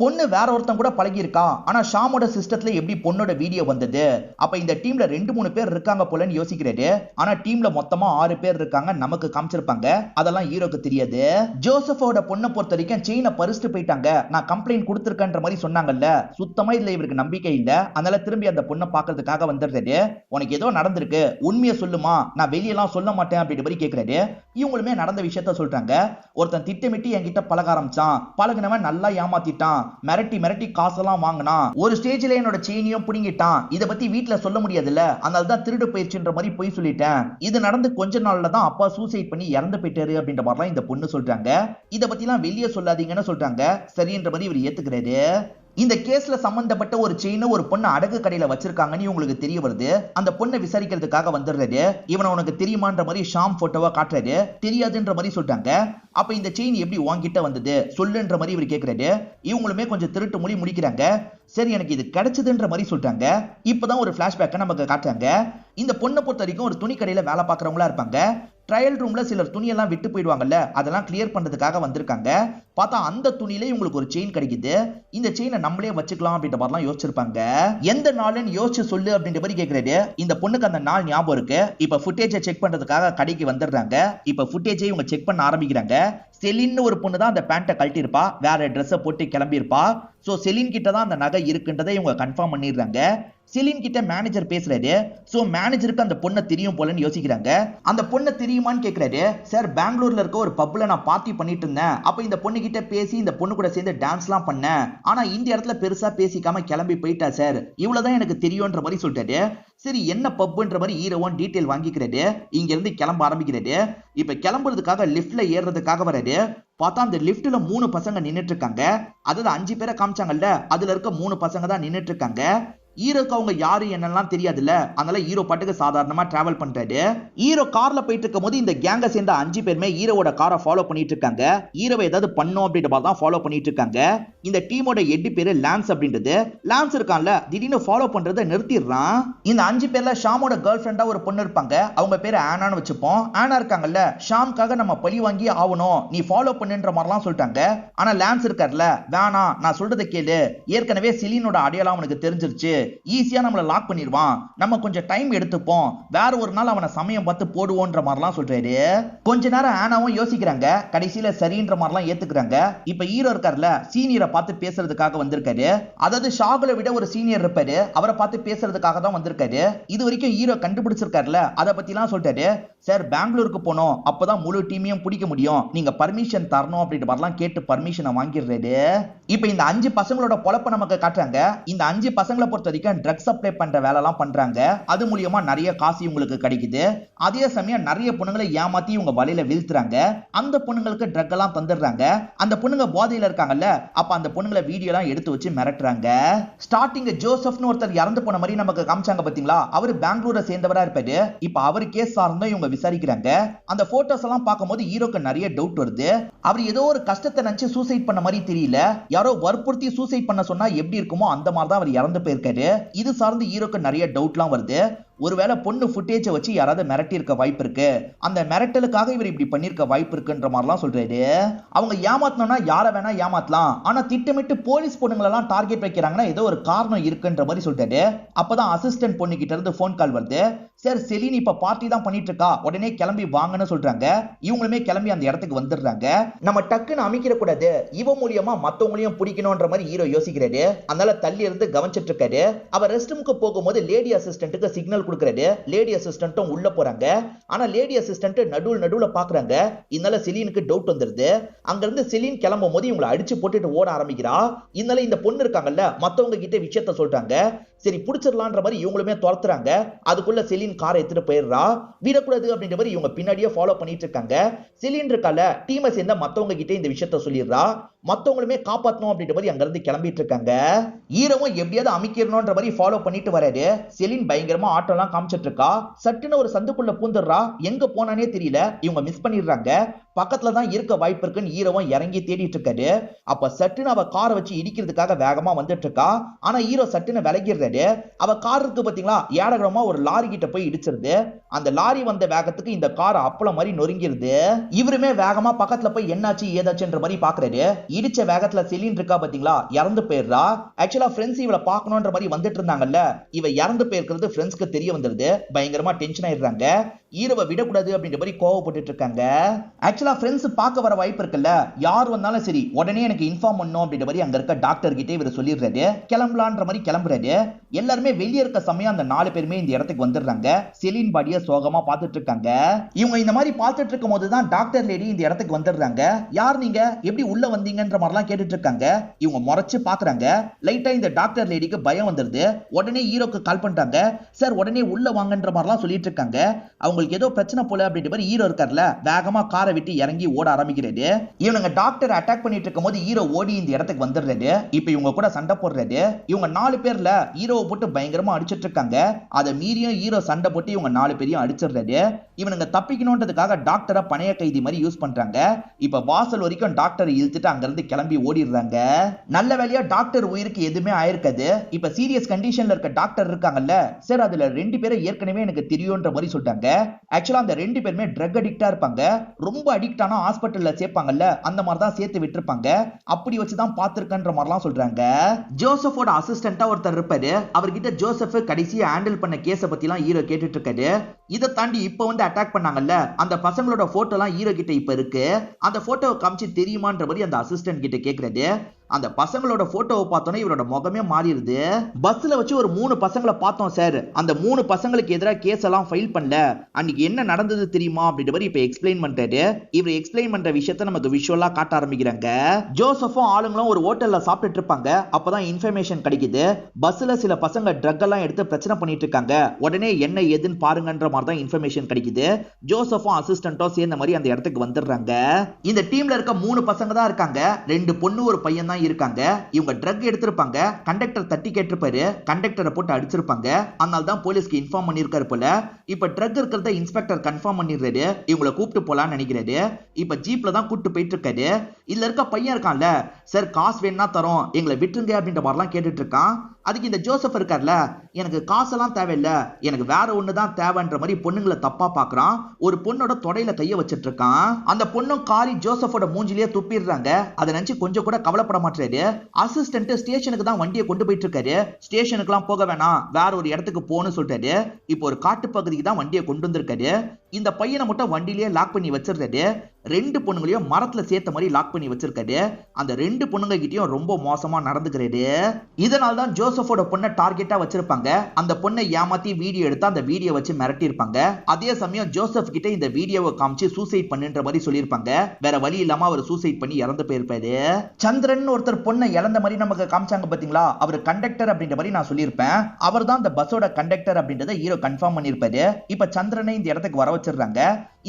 பொண்ணு வேற ஒருத்தன் கூட பழகி இருக்கா. ஆனா ஷாமோட சிஸ்டத்துல எப்படி பொண்ணோட வீடியோ வந்தது? அப்ப இந்த டீம்ல 2-3 பேர் இருக்காங்க போலன்னு யோசிக்கிறாரு. ஆனா டீம்ல மொத்தமா 6 பேர் இருக்காங்க, நமக்கு காமிச்சிருப்பாங்க. அதெல்லாம் ஹீரோக்கு தெரியாது. ஜோசப்போட பொண்ணை பொறுத்த வரைக்கும் செயினை பறிச்சுட்டு போயிட்டாங்க, நான் கம்ப்ளைண்ட் கொடுத்திருக்கேன்ற மாதிரி சொன்னாங்கல்ல. சுத்தமா இதுல இவருக்கு நம்பிக்கை இல்ல. அதனால திரும்பி அந்த பொண்ணை பாக்குறதுக்காக வந்துடுறாரு. உனக்கு ஏதோ நடந்திருக்கு, உண்மையை சொல்லுமா, நான் வெளியெல்லாம் சொல்ல மாட்டேன் அப்படின்ற மாதிரி கேட்கிறாரு. இவங்களுமே நடந்த விஷயத்த சொல்றாங்க. ஒருத்தன் திட்டமிட்டு என்கிட்ட பழக ஆரம்பிச்சான், பழகினவன் நல்லா ஏமாத்திட்டான், மிரட்டி மிரட்டி காசெல்லாம் வாங்கினான், ஒரு ஸ்டேஜ்ல என்னோட செயினையும் புடுங்கிட்டான். இதை பத்தி வீட்டுல சொல்ல முடியாதுல்ல, அதனால தான் திருடு போயிடுச்சுன்ற மாதிரி போய் சொல்லிட்டேன். இது நடந்து கொஞ்ச நாள்ல தான் அப்பா சூசைட் பண்ணி இறந்து போயிட்டாரு அப்படின்ற மாதிரிலாம் இந்த பொண்ணு சொல்றாங்க. இதை பத்தி எல்லாம் வெளியே சொல்லாதீங்கன்னு சொல்றாங்க. சரின்ற மாதிரி இவர் ஏத்துக்கிறாரு. இந்த கேஸ்ல சம்பந்தப்பட்ட ஒரு செயின் ஒரு பொண்ணு அடகு கடையில வச்சிருக்காங்கன்னு உங்களுக்கு தெரிய வருது. அந்த பொண்ணை விசாரிக்கிறதுக்காக வந்துடுறாரு. இவனை உனக்கு தெரியுமான்ற மாதிரி ஷாம் போட்டோவா காட்டுறாரு. தெரியாதுன்ற மாதிரி சொல்றாங்க. அப்ப இந்த செயின் எப்படி உன்கிட்ட வந்தது சொல்லுன்ற மாதிரி இவர் கேட்கிறாரு. இவங்களுமே கொஞ்சம் திருட்டு மொழி முடிக்கிறாங்க. சரி, எனக்கு இது கிடைச்சதுன்ற மாதிரி சொல்றாங்க. இப்பதான் ஒரு பிளாஷ்பேக்கை நமக்கு காட்டுறாங்க. இந்த பொண்ணை பொறுத்த வரைக்கும் ஒரு துணி கடையில வேலை பார்க்கறவங்களா இருப்பாங்க. ட்ரையல் ரூம்ல சிலர் துணியெல்லாம் விட்டு போயிடுவாங்கல்ல, அதெல்லாம் கிளியர் பண்றதுக்காக வந்திருக்காங்க. பார்த்தா அந்த துணியில இவங்களுக்கு ஒரு செயின் கிடைக்குது. இந்த செயினை நம்மளே வச்சுக்கலாம் அப்படின்ற மாதிரிலாம் யோசிச்சிருப்பாங்க. எந்த நாள்னு யோசிச்சு சொல்லு அப்படின்ற மாதிரி கேட்கிறாரு. இந்த பொண்ணுக்கு அந்த நாள் ஞாபகம் இருக்கு. இப்ப ஃபுட்டேஜை செக் பண்றதுக்காக கடைக்கு வந்துடுறாங்க. இப்ப ஃபுட்டேஜை இவங்க செக் பண்ண ஆரம்பிக்கிறாங்க. செலின்னு ஒரு பொண்ணு தான் அந்த பேண்ட்டை கழட்டி இருப்பா, வேற ட்ரெஸ்ஸை போட்டு கிளம்பி இருப்பா. சோ செலின் கிட்ட தான் அந்த நகை இருக்குன்றதை இவங்க கன்ஃபார்ம் பண்ணிடுறாங்க. செலின் கிட்ட மேனேஜர் பேசுறாரு. சோ மேனேஜருக்கு அந்த பொண்ணை தெரியும் போலன்னு யோசிக்கிறாங்க. அந்த பொண்ணை தெரியுமான்னு கேக்குறாரு. சார், பெங்களூர்ல இருக்க ஒரு பப்ல நான் பார்ட்டி பண்ணிட்டு இருந்தேன். அப்ப இந்த பொண்ணு கிட்ட பேசி இந்த பொண்ணு கூட சேர்ந்து டான்ஸ் எல்லாம் பண்ணேன். ஆனா இந்த இடத்துல பெருசா பேசிக்காம கிளம்பி போயிட்டா சார், இவ்வளவுதான் எனக்கு தெரியும்ன்ற மாதிரி சொல்லிட்டாரு. சரி, என்ன பப்ன்ற மாதிரி ஹீரோவும் டீடைல் வாங்கிக்கிறாரு. இங்க இருந்து கிளம்ப ஆரம்பிக்கிறாரு. இப்ப கிளம்புறதுக்காக லிப்ட்ல ஏறதுக்காக வராரு. பார்த்தா அந்த லிப்ட்ல 3 பசங்க நின்னுட்டு இருக்காங்க. அதாவது 5 பேரை காமிச்சாங்கல்ல, அதுல இருக்க 3 பசங்க தான் நின்னுட்டு இருக்காங்க. ஹீரோக்கு அவங்க யாரு என்னெல்லாம் தெரியாதுல்ல, அதனால ஹீரோ பாட்டுக்கு சாதாரணமா டிராவல் பண்றாரு. ஹீரோ கார்ல போயிட்டு இருக்கும்போது இந்த கேங்க சேர்ந்த 5 பேருமே ஹீரோவோட காரை ஃபாலோ பண்ணிட்டு இருக்காங்க. ஹீரோவை ஏதாவது பண்ணும் அப்படின்ற மாதிரி தான் ஃபாலோ பண்ணிட்டு இருக்காங்க. இந்த டீமோட ஹெட் பேரு லான்ஸ் அப்படின்றது. லான்ஸ் இருக்கான்ல, திடீர்னு ஃபாலோ பண்றதை நிறுத்திடுறான். இந்த 5 பேர்ல ஷாமோட கேர்ள் ஃபிரெண்டா ஒரு பொண்ணு இருப்பாங்க, அவங்க பேரு ஆனான்னு வச்சுப்போம். ஆனா இருக்காங்கல்ல, ஷாம்காக நம்ம பழி வாங்கி ஆகணும், நீ ஃபாலோ பண்ணுன்ற மாதிரிலாம் சொல்லிட்டாங்க. ஆனா லான்ஸ் இருக்கார்ல, வேணாம் நான் சொல்றதை கேளு, ஏற்கனவே செலினோட அடையாளம் அவனுக்கு தெரிஞ்சிருச்சு, ஈஸியா நம்மள லாக் பண்ணிடுவான், நம்ம கொஞ்சம் டைம் எடுத்துப்போம், வேற ஒரு நாள் அவனை சமயம் பார்த்து போடுவோன்ற மாதிரிலாம் சொல்றாரு. கொஞ்ச நேரம் ஆனாவும் யோசிக்கிறாங்க, கடைசியில சரின்ற மாதிரிலாம் ஏத்துக்கிறாங்க. இப்ப ஹீரோ இருக்கார்ல, சீனியரை பார்த்து பேசுறதுக்காக வந்திருக்காரு. அதாவது ஷாகுல விட ஒரு சீனியர் இருப்பாரு, அவரை பார்த்து பேசுறதுக்காக தான் வந்திருக்காரு. இது வரைக்கும் ஹீரோ கண்டுபிடிச்சிருக்காருல, அதை பத்திலாம் சொல்லிட்டாரு. சார் பெங்களூருக்கு போனோம், அப்பதான் முழு டீமையும் பிடிக்க முடியும், நீங்க பர்மிஷன் தரணும் அப்படின்ற மாதிரிலாம் கேட்டு பர்மிஷனை வாங்கிடுறாரு. இப்ப இந்த 5 பசங்களோட பொழப்ப நமக்கு காட்டுறாங்க. இந்த 5 பசங்களை பொறுத்த வரைக்கும் ட்ரக்ஸ் சப்ளை பண்ற வேலை எல்லாம் பண்றாங்க. அது மூலியமா நிறைய காசு இவங்களுக்கு கிடைக்குது. அதே சமயம் நிறைய பொண்ணுங்களை ஏமாத்தி இவங்க வலையில வீழ்த்துறாங்க. அந்த பொண்ணுங்களுக்கு ட்ரக் எல்லாம் தந்துடுறாங்க. அந்த பொண்ணுங்க போதையில இருக்காங்கல்ல, அப்ப அந்த பொண்ணுங்களை வீடியோ எல்லாம் எடுத்து வச்சு மிரட்டுறாங்க. ஸ்டார்டிங் ஜோசப்னு ஒருத்தர் இறந்து போன மாதிரி நமக்கு காமிச்சாங்க பாத்தீங்களா, அவரு பெங்களூரை சேர்ந்தவரா இருப்பாரு. இப்ப அவர் கேஸ் சார்ந்தும் இவங்க விசாரிக்கிறாங்க. அந்த போட்டோஸ் எல்லாம் பார்க்கும்போது ஹீரோக்கு நிறைய டவுட் வருது. அவர் ஏதோ ஒரு கஷ்டத்தை நினைச்சு சூசைட் பண்ண மாதிரி தெரியல, யாரோ வற்புறுத்தி சூசைட் பண்ண சொன்னா எப்படி இருக்குமோ அந்த மாதிரி தான் அவர் இறந்து போயிருக்காரு. இது சார்ந்து ஹீரோக்கு நிறைய டவுட்லாம் வருது. ஒருவேளை பொண்ணு ஃபுட்டேஜை வச்சு யாராவது மிரட்டி இருக்க வாய்ப்பு இருக்கு, அந்த மிரட்டலுக்காக இவர் இப்படி பண்ணிருக்க வாய்ப்பு இருக்குன்ற மாதிரிலாம் சொல்றாரு. அவங்க ஏமாத்தணும்னா யாரை வேணா ஏமாத்தலாம், ஆனா திட்டமிட்டு போலீஸ் பொண்ணுங்களெல்லாம் டார்கெட் வைக்கிறாங்கன்னா ஏதோ ஒரு காரணம் இருக்குன்ற மாதிரி சொல்றாரு. அப்பதான் அசிஸ்டன்ட் பொண்ணு கிட்ட இருந்து போன் கால் வருது. சார் செலின் இப்ப பார்ட்டி தான் பண்ணிட்டு இருக்கா, உடனே கிளம்பி வாங்கன்னு சொல்றாங்க. இவங்களுமே கிளம்பி அந்த இடத்துக்கு வந்துடுறாங்க. நம்ம டக்குன்னு அமைக்கிற கூடாது, இவ மூலியமா மத்தவங்களையும் பிடிக்கணும்ன்ற மாதிரி ஹீரோ யோசிக்கிறாரு. அதனால தள்ளி இருந்து கவனிச்சிட்டு இருக்காரு. அவர் ரெஸ்ட் ரூமுக்கு போகும்போது லேடி அசிஸ்டன்ட்டுக்கு சிக்னல் கொடுக்கறாரு. லேடி அசிஸ்டன்ட்டும் உள்ள போறாங்க. ஆனா லேடி அசிஸ்டன்ட் நடுவுல பாக்குறாங்க. இதனால செலினுக்கு டவுட் வந்துருது. அங்க இருந்து செலின் கிளம்பும் போது இவங்களை அடிச்சு போட்டுட்டு ஓட ஆரம்பிக்கிறா. இதனால இந்த பொண்ணு இருக்காங்கல்ல, மத்தவங்க கிட்ட விஷயத்த சொல்றாங்க. சரி புடிச்சிடலான்ற மாதிரி இவங்களுமே துரத்துறாங்க. அதுக்குள்ள செலின் காரை எடுத்துட்டு போயிடுறா. விடக்கூடாது அப்படின்ற மாதிரி இவங்க பின்னாடியே ஃபாலோ பண்ணிட்டு இருக்காங்க. செலின் இருக்கால, டீமை சேர்ந்த மத்தவங்க கிட்ட இந்த விஷயத்த சொல்லிடுறா. மத்தவங்களுமே காப்பாத்தணும் அப்படின்ற மாதிரி அங்க இருந்து கிளம்பிட்டு இருக்காங்க. ஹீரோவும் எப்படியாவது அமைக்கிறணும்ன்ற மாதிரி ஃபாலோ பண்ணிட்டு வராரு. செலின் பயங்கரமா ஆட்டோலாம் காமிச்சிட்டு இருக்கா. சட்டுன்னு ஒரு சந்துக்குள்ள பூந்துடுறா. எங்க போனானே தெரியல. இவங்க மிஸ் பண்ணிடுறாங்க. பக்கத்துல தான் இருக்க வாய்ப்பு இருக்குன்னு ஹீரோவும் இறங்கி தேடிட்டு இருக்காரு. அப்ப சட்டுன்னு அவ காரை வச்சு இடிக்கிறதுக்காக வேகமா வந்துட்டு இருக்கா. ஆனா ஹீரோ சட்டுன்னு விலகிடுறாரு. அவ கார் இருக்கு பாத்தீங்களா, ஏடகரமா ஒரு லாரி கிட்ட போய் இடிச்சிருது. அந்த லாரி வந்த வேகத்துக்கு இந்த கார் அப்பளம் மாதிரி நொறுங்கிருது. இவருமே வேகமா பக்கத்துல போய் என்னாச்சு ஏதாச்சுன்ற மாதிரி பாக்குறாரு. இடிச்ச வேகத்துல செலின் இருக்கா பாத்தீங்களா, இறந்து போயிடுறா. ஆக்சுவலா ஃப்ரெண்ட்ஸ் இவளை பார்க்கணும்ன்ற மாதிரி வந்துட்டு இருந்தாங்கல்ல, இவ இறந்து போயிருக்கிறது ஃப்ரெண்ட்ஸ்க்கு தெரிய வந்துருது. பயங்கரமா டென்ஷன் ஆயிடுறாங்க. ஹீரோவை விடக்கூடாது அப்படின்ற மாதிரி கோவப்பட்டு இருக்காங்க. ஆக்சுவலா ஃப்ரெண்ட்ஸ் பார்க்க வர வாய்ப்பு இருக்குல்ல, யார் வந்தாலும் சரி உடனே எனக்கு இன்ஃபார்ம் பண்ணணும் அப்படின்ற மாதிரி அங்க இருக்க டாக்டர் கிட்டே இவர் சொல்லிடுறாரு. கிளம்பலான்ற மாதிரி கிளம்புறாரு. எல்லாருமே வெளியே இருக்க சமயம் அந்த 4 பேருமே இந்த இடத்துக்கு வந்துடுறாங்க. செலின் பாடிய சோகமா பார்த்துட்டு இருக்காங்க. இவங்க இந்த மாதிரி பார்த்துட்டு இருக்கும் போதுதான் டாக்டர் லேடி இந்த இடத்துக்கு வந்துடுறாங்க. யார் நீங்க, எப்படி உள்ள வந்தீங்கன்ற மாதிரிலாம் கேட்டுட்டு இருக்காங்க. இவங்க முறைச்சு பாக்குறாங்க. லைட்டா இந்த டாக்டர் லேடிக்கு பயம் வந்துருது. உடனே ஹீரோக்கு கால் பண்றாங்க. சார் உடனே உள்ள வாங்கன்ற மாதிரிலாம் சொல்லிட்டு இருக்காங்க. அவங்களுக்கு ஏதோ பிரச்சனை போல அப்படின்ற மாதிரி ஹீரோ இருக்கார்ல, வேகமா காரை விட்டு இறங்கி ஓட ஆரம்பிக்கிறாரு. இவங்க டாக்டர் அட்டாக் பண்ணிட்டு இருக்கும் போது ஹீரோ ஓடி இந்த இடத்துக்கு வந்துடுறாரு. இப்ப இவங்க கூட சண்டை போடுறாரு. இவங்க 4 பேர்ல ஹீரோவை போட்டு பயங்கரமா அடிச்சிட்டு இருக்காங்க. அதை மீறியும் ஹீரோ சண்டை போட்டு இவங்க 4 பேரையும் அடிச்சிடுறாரு. இவனுங்க தப்பிக்கணும்ன்றதுக்காக டாக்டரை பணைய கைதி மாதிரி யூஸ் பண்றாங்க. இப்ப வாசல் வரைக்கும் டாக்டர் இழுத்துட்டு அங்க இருந்து கிளம்பி ஓடிடுறாங்க. நல்ல வேலையா டாக்டர் உயிருக்கு எதுவுமே ஆயிருக்காது. இப்ப சீரியஸ் கண்டிஷன்ல இருக்க டாக்டர் இருக்காங்கல்ல, சார் அதுல 2 பேரை ஏற்கனவே எனக்கு தெரியும்ன்ற மாதிரி சொல்லிட்டாங்க. ஆக்சுவலா அந்த 2 பேருமே ட்ரக் அடிக்டா இருப்பாங்க. ரொம்ப அடிக்ட் ஆனா ஹாஸ்பிட்டல்ல சேர்ப்பாங்கல்ல, அந்த மாதிரி தான் சேர்த்து விட்டுருப்பாங்க. அப்படி வச்சுதான் பாத்துருக்கன்ற மாதிரிலாம் சொல்றாங்க. ஜோசப்போட அசிஸ்டன்டா ஒருத்தர் இருப்பாரு. அவர்கிட்ட ஜோசப் கடைசியா ஹேண்டில் பண்ண கேஸ பத்தி எல்லாம் ஹீரோ கேட்டுட்டு இருக்காரு. இதை தாண்டி இப்ப வந்து அட்டாக் பண்ணாங்கல்ல, அந்த பசங்களோட போட்டோ எல்லாம் ஹீரோ கிட்ட இப்ப இருக்கு. அந்த போட்டோவை காமிச்சு தெரியுமான்ற மாதிரி அந்த அசிஸ்டன்ட் கிட்ட கேக்குறாரு. அந்த பசங்களோட போட்டோவை பார்த்தோன்னே இவரோட முகமே மாறிடுது. பஸ்ல வச்சு ஒரு 3 பசங்களை பார்த்தோம் சார், அந்த 3 பசங்களுக்கு எதிராக கேஸ் எல்லாம் ஃபைல் பண்ணல, அன்னைக்கு என்ன நடந்தது தெரியுமா அப்படின்ற மாதிரி இப்ப எக்ஸ்பிளைன் பண்றாரு. இவர் எக்ஸ்பிளைன் பண்ற விஷயத்த நமக்கு விஷுவலா காட்ட ஆரம்பிக்கிறாங்க. ஜோசப்பும் ஆளுங்களும் ஒரு ஹோட்டல்ல சாப்பிட்டுட்டு இருப்பாங்க. அப்பதான் இன்ஃபர்மேஷன் கிடைக்குது. பஸ்ல சில பசங்க ட்ரக் எல்லாம் எடுத்து பிரச்சனை பண்ணிட்டு இருக்காங்க, உடனே என்ன ஏதுன்னு பாருங்கன்ற மாதிரி தான் இன்ஃபர்மேஷன் கிடைக்குது. ஜோசப்பும் அசிஸ்டன்ட்டும் சேர்ந்த மாதிரி அந்த இடத்துக்கு வந்துடுறாங்க. இந்த டீம்ல இருக்க 3 பசங்க தான் இருக்காங்க. 2 பொண்ணு ஒரு பையன் தான் தான் இருக்காங்க. இவங்க ட்ரக் எடுத்திருப்பாங்க, கண்டக்டர் தட்டி கேட்டிருப்பாரு, கண்டக்டரை போட்டு அடிச்சிருப்பாங்க. அதனால தான் போலீஸ்க்கு இன்ஃபார்ம் பண்ணிருக்காரு போல. இப்ப ட்ரக் இருக்கிறத இன்ஸ்பெக்டர் கன்ஃபார்ம் பண்ணிடுறாரு, இவங்களை கூப்பிட்டு போலான்னு நினைக்கிறாரு. இப்ப ஜீப்ல தான் கூப்பிட்டு போயிட்டு இருக்காரு. இதுல இருக்க பையன் இருக்கான்ல, சார் காசு வேணும்னா தரோம், எங்களை விட்டுருங்க அப்படின்ற மாதிரிலாம் கேட்டுட்டு இருக்கான். அதுக்கு இந்த ஜோசப் இருக்கார்ல, எனக்கு காசெல்லாம் தேவையில்ல, எனக்கு வேற ஒண்ணுதான் தேவைன்ற மாதிரி பொண்ணுங்களை தப்பா பாக்குறான். ஒரு பொண்ணோட தொடையில கைய வச்சிட்டு இருக்கான். அந்த பொண்ணும் காரி ஜோசப்போட மூஞ்சிலேயே துப்பிடுறாங்க. அதை நினைச்சு கொஞ்சம் கூட கவலைப்பட மாட்டாரு. அசிஸ்டன்ட் ஸ்டேஷனுக்கு தான் வண்டியை கொண்டு போயிட்டு இருக்காரு. ஸ்டேஷனுக்கு எல்லாம் போக வேணாம், வேற ஒரு இடத்துக்கு போன்னு சொல்லிட்டாரு. இப்போ ஒரு காட்டு பகுதிக்கு தான் வண்டியை கொண்டு வந்திருக்காரு. இந்த பையனை மட்டும் வண்டியிலேயே லாக் பண்ணி வச்சிருக்காரு. ரெண்டு பொண்ணுங்களையும் மரத்துல சேர்த்த மாதிரி லாக் பண்ணி வச்சிருக்காரு. அந்த ரெண்டு பொண்ணுங்க கிட்டயும் ரொம்ப மோசமா நடந்துக்கிறாரு. இதனால தான் ஜோசப்போட பொண்ணை டார்கெட்டா வச்சிருப்பாங்க. அந்த பொண்ணை ஏமாத்தி வீடியோ எடுத்து அந்த வீடியோ வச்சு மிரட்டி இருப்பாங்க. அதே சமயம் ஜோசப் கிட்ட இந்த வீடியோவை காமிச்சு சூசைட் பண்ணுன்ற மாதிரி சொல்லியிருப்பாங்க. வேற வழி இல்லாம அவர் சூசைட் பண்ணி இறந்து போயிருப்பாரு. சந்திரன் ஒருத்தர் பொண்ணை இழந்த மாதிரி நமக்கு காமிச்சாங்க பாத்தீங்களா, அவர் கண்டக்டர் அப்படின்ற மாதிரி நான் சொல்லியிருப்பேன். அவர் தான் இந்த பஸ்ஸோட கண்டக்டர் அப்படின்றத ஹீரோ கன்ஃபார்ம் பண்ணிருப்பாரு. இப்ப சந்திரனை இந்த இடத்துக்கு வர வச்சிடுறாங்க.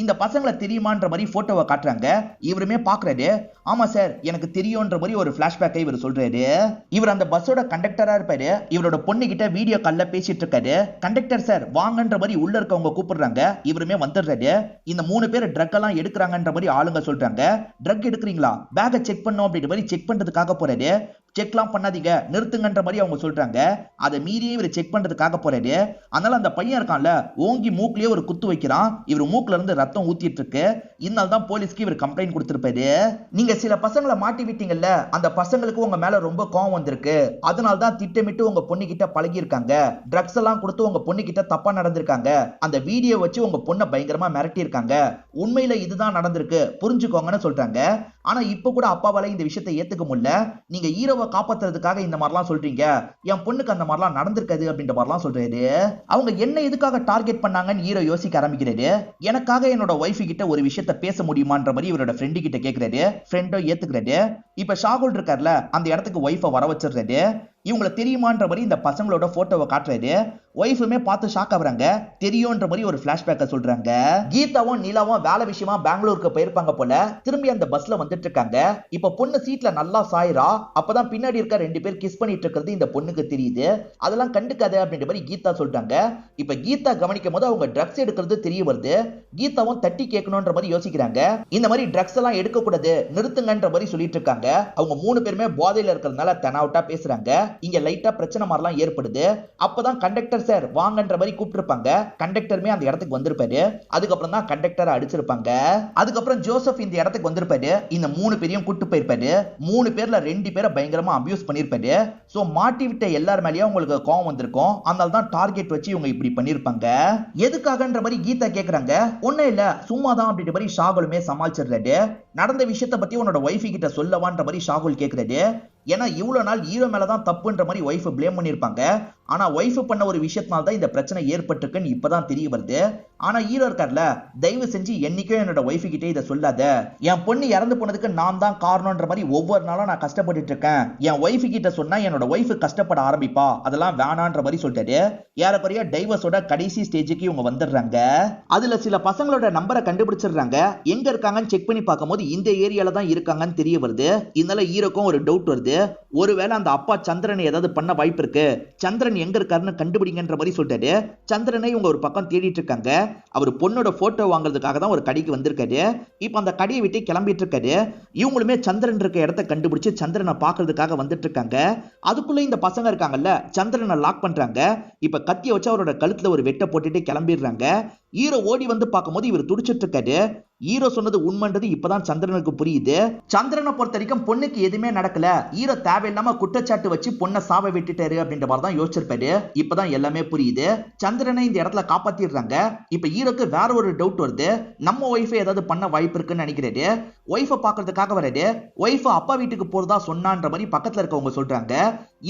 இந்த பசங்களை தெரியுமான்ற மாதிரி போட்டோவை காட்டுறாங்க. இவருமே பாக்குறாரு, ஆமா சார் எனக்கு தெரியும்ன்ற மாதிரி ஒரு பிளாஷ்பேக்கை இவர் சொல்றாரு. இவர் அந்த பஸ்ஸோட கண்டக்டரா இருப்பாரு. இவரோட பொண்ணு கிட்ட வீடியோ கால்ல பேசிட்டு இருக்காரு. கண்டக்டர் சார் வாங்கன்ற மாதிரி உள்ள இருக்கவங்க கூப்பிடுறாங்க. இவருமே வந்துடுறாரு. இந்த 3 பேர் ட்ரக் எல்லாம் எடுக்கிறாங்கன்ற மாதிரி ஆளுங்க சொல்றாங்க. ட்ரக் எடுக்கிறீங்களா, பேக்கை செக் பண்ணும் அப்படின்ற மாதிரி செக் பண்றதுக்காக போறாரு. செக்லாம் பண்ணாதீங்க, நிறுத்துங்கன்ற மாதிரி அவங்க சொல்றாங்க. அதை மீறியே இவர் செக் பண்றதுக்காக போறாரு. அதனால அந்த பையன் இருக்கான்ல, ஓங்கி மூக்குலயே ஒரு குத்து வைக்கிறான். இவர் மூக்குல இருந்து ரத்தம் ஊத்திட்டு இருக்கு. இதனால தான் போலீஸ்க்கு இவர் கம்ப்ளைண்ட் கொடுத்திருப்பாரு. நீங்க சில பசங்களை மாட்டி விட்டீங்கல்ல, அந்த பசங்களுக்கு உங்க மேல ரொம்ப கோவம் வந்திருக்கு. அதனால தான் திட்டமிட்டு உங்க பொண்ணு கிட்ட பழகி இருக்காங்க. ட்ரக்ஸ் எல்லாம் கொடுத்து உங்க பொண்ணு கிட்ட தப்பா நடந்திருக்காங்க. அந்த வீடியோ வச்சு உங்க பொண்ணை பயங்கரமா மிரட்டி இருக்காங்க. உண்மையில இதுதான் நடந்திருக்கு, புரிஞ்சுக்கோங்கன்னு சொல்றாங்க. ஆனா இப்ப கூட அப்பாவால இந்த விஷயத்தை ஏத்துக்க முடியல. நீங்க ஹீரோவை காப்பாத்துறதுக்காக இந்த மாதிரிலாம் சொல்றீங்க, என் பொண்ணுக்கு அந்த மாதிரிலாம் நடந்திருக்காது அப்படின்ற மாதிரிலாம் சொல்றாரு. அவங்க என்ன எதுக்காக டார்கெட் பண்ணாங்கன்னு ஹீரோ யோசிக்க ஆரம்பிக்கிறாரு. எனக்காக என்னோட ஒய்ஃப் கிட்ட ஒரு விஷயத்த பேச முடியுமான்ற மாதிரி இவரோட ஃப்ரெண்டு கிட்ட கேட்கிறாரு. ஃப்ரெண்டோ ஏத்துக்கிறாரு. இப்ப ஷாகுல் இருக்கார்ல, அந்த இடத்துக்கு ஒய்ஃபை வர வச்சிடுறாரு. இவங்களை தெரியுமான்ற மாதிரி இந்த பசங்களோட போட்டோவை காட்டுறாரு. ஒய்ஃபுமே பார்த்து ஷாக் ஆகுறாங்க. தெரியும்ன்ற மாதிரி ஒரு பிளாஷ்பேக்கை சொல்றாங்க. கீதாவும் நீலாவும் வேலை விஷயமா பெங்களூருக்கு போயிருப்பாங்க போல. திரும்பி அந்த பஸ்ல வந்துட்டு இருக்காங்க. இப்ப பொண்ணு சீட்ல நல்லா சாயிரா. அப்பதான் பின்னாடி இருக்க 2 பேர் கிஸ் பண்ணிட்டு இருக்கிறது இந்த பொண்ணுக்கு தெரியுது. அதெல்லாம் கண்டுக்காத அப்படின்ற மாதிரி கீதா சொல்றாங்க. இப்ப கீதா கவனிக்கும் போது அவங்க ட்ரக்ஸ் எடுக்கிறது தெரிய வருது. கீதாவும் தட்டி கேட்கணும்ன்ற மாதிரி யோசிக்கிறாங்க. இந்த மாதிரி ட்ரக்ஸ் எல்லாம் எடுக்க கூடாது, நிறுத்துங்கன்ற மாதிரி சொல்லிட்டு இருக்காங்க. அவங்க 3 பேருமே போதையில இருக்கிறதுனால தெனாவட்டா பேசுறாங்க. இங்க லைட்டா பிரச்சனை மாதிரிலாம் ஏற்படுது. அப்பதான் கண்டக்டர் சார் வாங்கன்ற மாதிரி கூப்பிட்டுருப்பாங்க. கண்டக்டருமே அந்த இடத்துக்கு வந்திருப்பாரு. அதுக்கப்புறம் தான் கண்டக்டரை அடிச்சிருப்பாங்க. அதுக்கப்புறம் ஜோசப் இந்த இடத்துக்கு வந்திருப்பாரு. இந்த 3 பேரையும் கூட்டு போயிருப்பாரு. 3 பேர்ல 2 பேரை பயங்கரமா அபியூஸ் பண்ணிருப்பாரு. சோ மாட்டி விட்ட எல்லார் மேலயும் உங்களுக்கு கோவம் வந்திருக்கும். அதனால தான் டார்கெட் வச்சு இவங்க இப்படி பண்ணிருப்பாங்க. எதுக்காகன்ற மாதிரி கீதா கேக்குறாங்க. ஒண்ணும் இல்ல, சும்மாதான் அப்படின்ற மாதிரி ஷாகுலுமே சமாளிச்சிடுறாரு. நடந்த விஷயத்தை பத்தி உன்னோட ஒய்ஃபி கிட்ட சொல்லவான்ற மாதிரி ஷாகுல் கேக்குறாரு. ஏன்னா இவ்வளவு நாள் ஹீரோ மேலதான் தப்புன்ற மாதிரி ஒய்ஃப் பிளேம் பண்ணிருப்பாங்க. ஆனா ஒய்ஃப் பண்ண ஒரு விஷயத்தினால தான் இந்த பிரச்சனை ஏற்பட்டிருக்குன்னு இப்பதான் தெரிய வருது. ஆனா ஹீரோ இருக்கார்ல, தயவு செஞ்சு என்னைக்கும் என்னோட ஒய்ஃபு கிட்டே இதை சொல்லாத, என் பொண்ணு இறந்து போனதுக்கு நான் தான் காரணம்ன்ற மாதிரி ஒவ்வொரு நாளும் நான் கஷ்டப்பட்டு இருக்கேன். என் ஒய்ஃபு கிட்ட சொன்னா என்னோட ஒய்ஃபு கஷ்டப்பட ஆரம்பிப்பா, அதெல்லாம் வேணான்ற மாதிரி சொல்லிட்டாரு. ஏறக்குறைய டைவர்ஸோட கடைசி ஸ்டேஜுக்கு இவங்க வந்துடுறாங்க. அதுல சில பசங்களோட நம்பரை கண்டுபிடிச்சிடுறாங்க. எங்க இருக்காங்கன்னு செக் பண்ணி பார்க்கும்போது இந்த ஏரியால தான் இருக்காங்கன்னு தெரிய வருது. இதனால ஹீரோக்கும் ஒரு டவுட் வருது. ஒருவேளை அந்த அப்பா சந்திரனை ஏதாவது பண்ண வாய்ப்பு இருக்கு, சந்திரன் எங்க இருக்காருன்னு கண்டுபிடிங்கன்ற மாதிரி சொல்லிட்டாரு. சந்திரனை இவங்க ஒரு பக்கம் தேடிட்டு இருக்காங்க. அவர் பொண்ணோட போட்டோ வாங்குறதுக்காக தான் ஒரு கடைக்கு வந்திருக்காரு. இப்ப அந்த கடையை விட்டு கிளம்பிட்டு இருக்காரு. இவங்களுமே சந்திரன் இருக்க இடத்தை கண்டுபிடிச்சு சந்திரனை பாக்குறதுக்காக வந்துட்டு இருக்காங்க. அதுக்குள்ள இந்த பசங்க இருக்காங்கல்ல, சந்திரனை லாக் பண்றாங்க. இப்ப கத்திய வச்சு அவரோட கழுத்துல ஒரு வெட்ட போட்டுட்டு கிளம்பிடுறாங்க. ஹீரோ ஓடி வந்து பார்க்கும்போது இவர் துடிச்சிட்டு இருக்காரு. ஹீரோ சொன்னது உண்மைன்றது இப்பதான் சந்திரனுக்கு புரியுது. சந்திரனை பொறுத்த வரைக்கும் பொண்ணுக்கு எதுவுமே நடக்கல, ஹீரோ தேவையில்லாம குற்றச்சாட்டு வச்சு பொண்ணை சாவ விட்டுட்டாரு அப்படின்ற மாதிரி தான் யோசிச்சிருப்பாரு. இப்பதான் எல்லாமே புரியுது. சந்திரனை இந்த இடத்துல காப்பாத்திடுறாங்க. இப்ப ஹீரோக்கு வேற ஒரு டவுட் வருது. நம்ம ஒய்ஃபை ஏதாவது பண்ண வாய்ப்பு இருக்குன்னு நினைக்கிறாரு. ஒய்ஃபை பாக்குறதுக்காக வராரு. ஒய்ஃப் அப்பா வீட்டுக்கு போறதா சொன்னான்ற மாதிரி பக்கத்துல இருக்கவங்க சொல்றாங்க.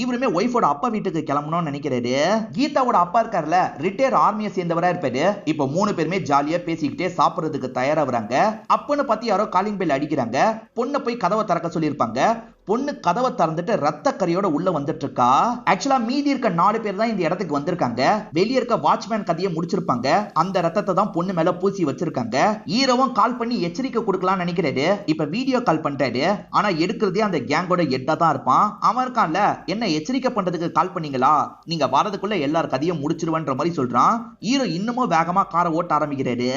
இவருமே ஒய்ஃபோட அப்பா வீட்டுக்கு கிளம்பணும்னு நினைக்கிறாரு. கீதாவோட அப்பா இருக்காருல, ரிட்டையர் ஆர்மியை சேர்ந்தவரா இருப்பாரு. இப்ப 3 பேருமே ஜாலியா பேசிக்கிட்டே சாப்பிடுறதுக்கு தயாரா வராங்க. அப்பன்னு பார்த்து யாரோ காலிங் பெல் அடிக்கிறாங்க. பொண்ணை போய் கதவை திறக்க சொல்லியிருப்பாங்க. பொண்ணு கதவை திறந்துட்டு ரத்த கரையோட உள்ள வந்துட்டு இருக்கா. ஆக்சுவலா மீதி இருக்க 4 பேர் தான் இந்த இடத்துக்கு வந்திருக்காங்க. வெளியே இருக்க வாட்ச்மேன் கதையை முடிச்சிருப்பாங்க. அந்த ரத்தத்தை தான் பொண்ணு மேல பூசி வச்சிருக்காங்க. ஹீரோவும் கால் பண்ணி எச்சரிக்கை கொடுக்கலாம் நினைக்கிறாரு. இப்ப வீடியோ கால் பண்றாரு. ஆனா எடுக்கிறதே அந்த கேங்கோட ஹெட்டா தான் இருப்பான். அவன் இருக்கான்ல, என்ன எச்சரிக்கை பண்றதுக்கு கால் பண்ணீங்களா, நீங்க வரதுக்குள்ள எல்லார் கதையும் முடிச்சிருவன்ற மாதிரி சொல்றான். ஹீரோ இன்னமும் வேகமா காரை ஓட்ட ஆரம்பிக்கிறாரு.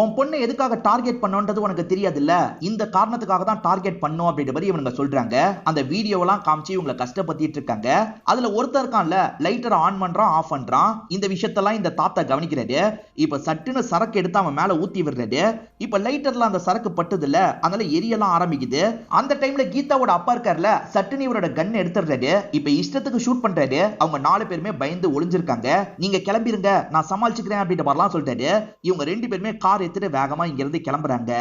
உன் பொண்ணை எதுக்காக டார்கெட் பண்ணோன்றது உனக்கு தெரியாது இல்ல, இந்த காரணத்துக்காக தான் டார்கெட் பண்ணோம் அப்படின்ற மாதிரி இவங்க சொல்றாங்க. அந்த வீடியோவெல்லாம் காமிச்சு இவங்களை கஷ்டப்படுத்திட்டு இருக்காங்க. அதுல ஒருத்தர் இருக்கான்ல, லைட்டரை ஆன் பண்றான் ஆஃப் பண்றான். இந்த விஷயத்தெல்லாம் இந்த தாத்தா கவனிக்கிறாரு. இப்ப சட்டுன்னு சரக்கு எடுத்து அவன் மேல ஊத்தி விடுறாரு. இப்ப லைட்டர்ல அந்த சரக்கு பட்டுது இல்ல, அதனால எரியலாம் ஆரம்பிக்குது. அந்த டைம்ல கீதாவோட அப்பா இருக்கார்ல, சட்டுன்னு இவரோட கன் எடுத்துறாரு. இப்ப இஷ்டத்துக்கு ஷூட் பண்றாரு. அவங்க 4 பேருமே பயந்து ஒளிஞ்சிருக்காங்க. நீங்க கிளம்பிருங்க, நான் சமாளிச்சுக்கிறேன் அப்படின்ற மாதிரிலாம் சொல்லிட்டாரு. இவங்க 2 பேருமே கார் எடுத்துட்டு வேகமா இங்க இருந்து கிளம்புறாங்க.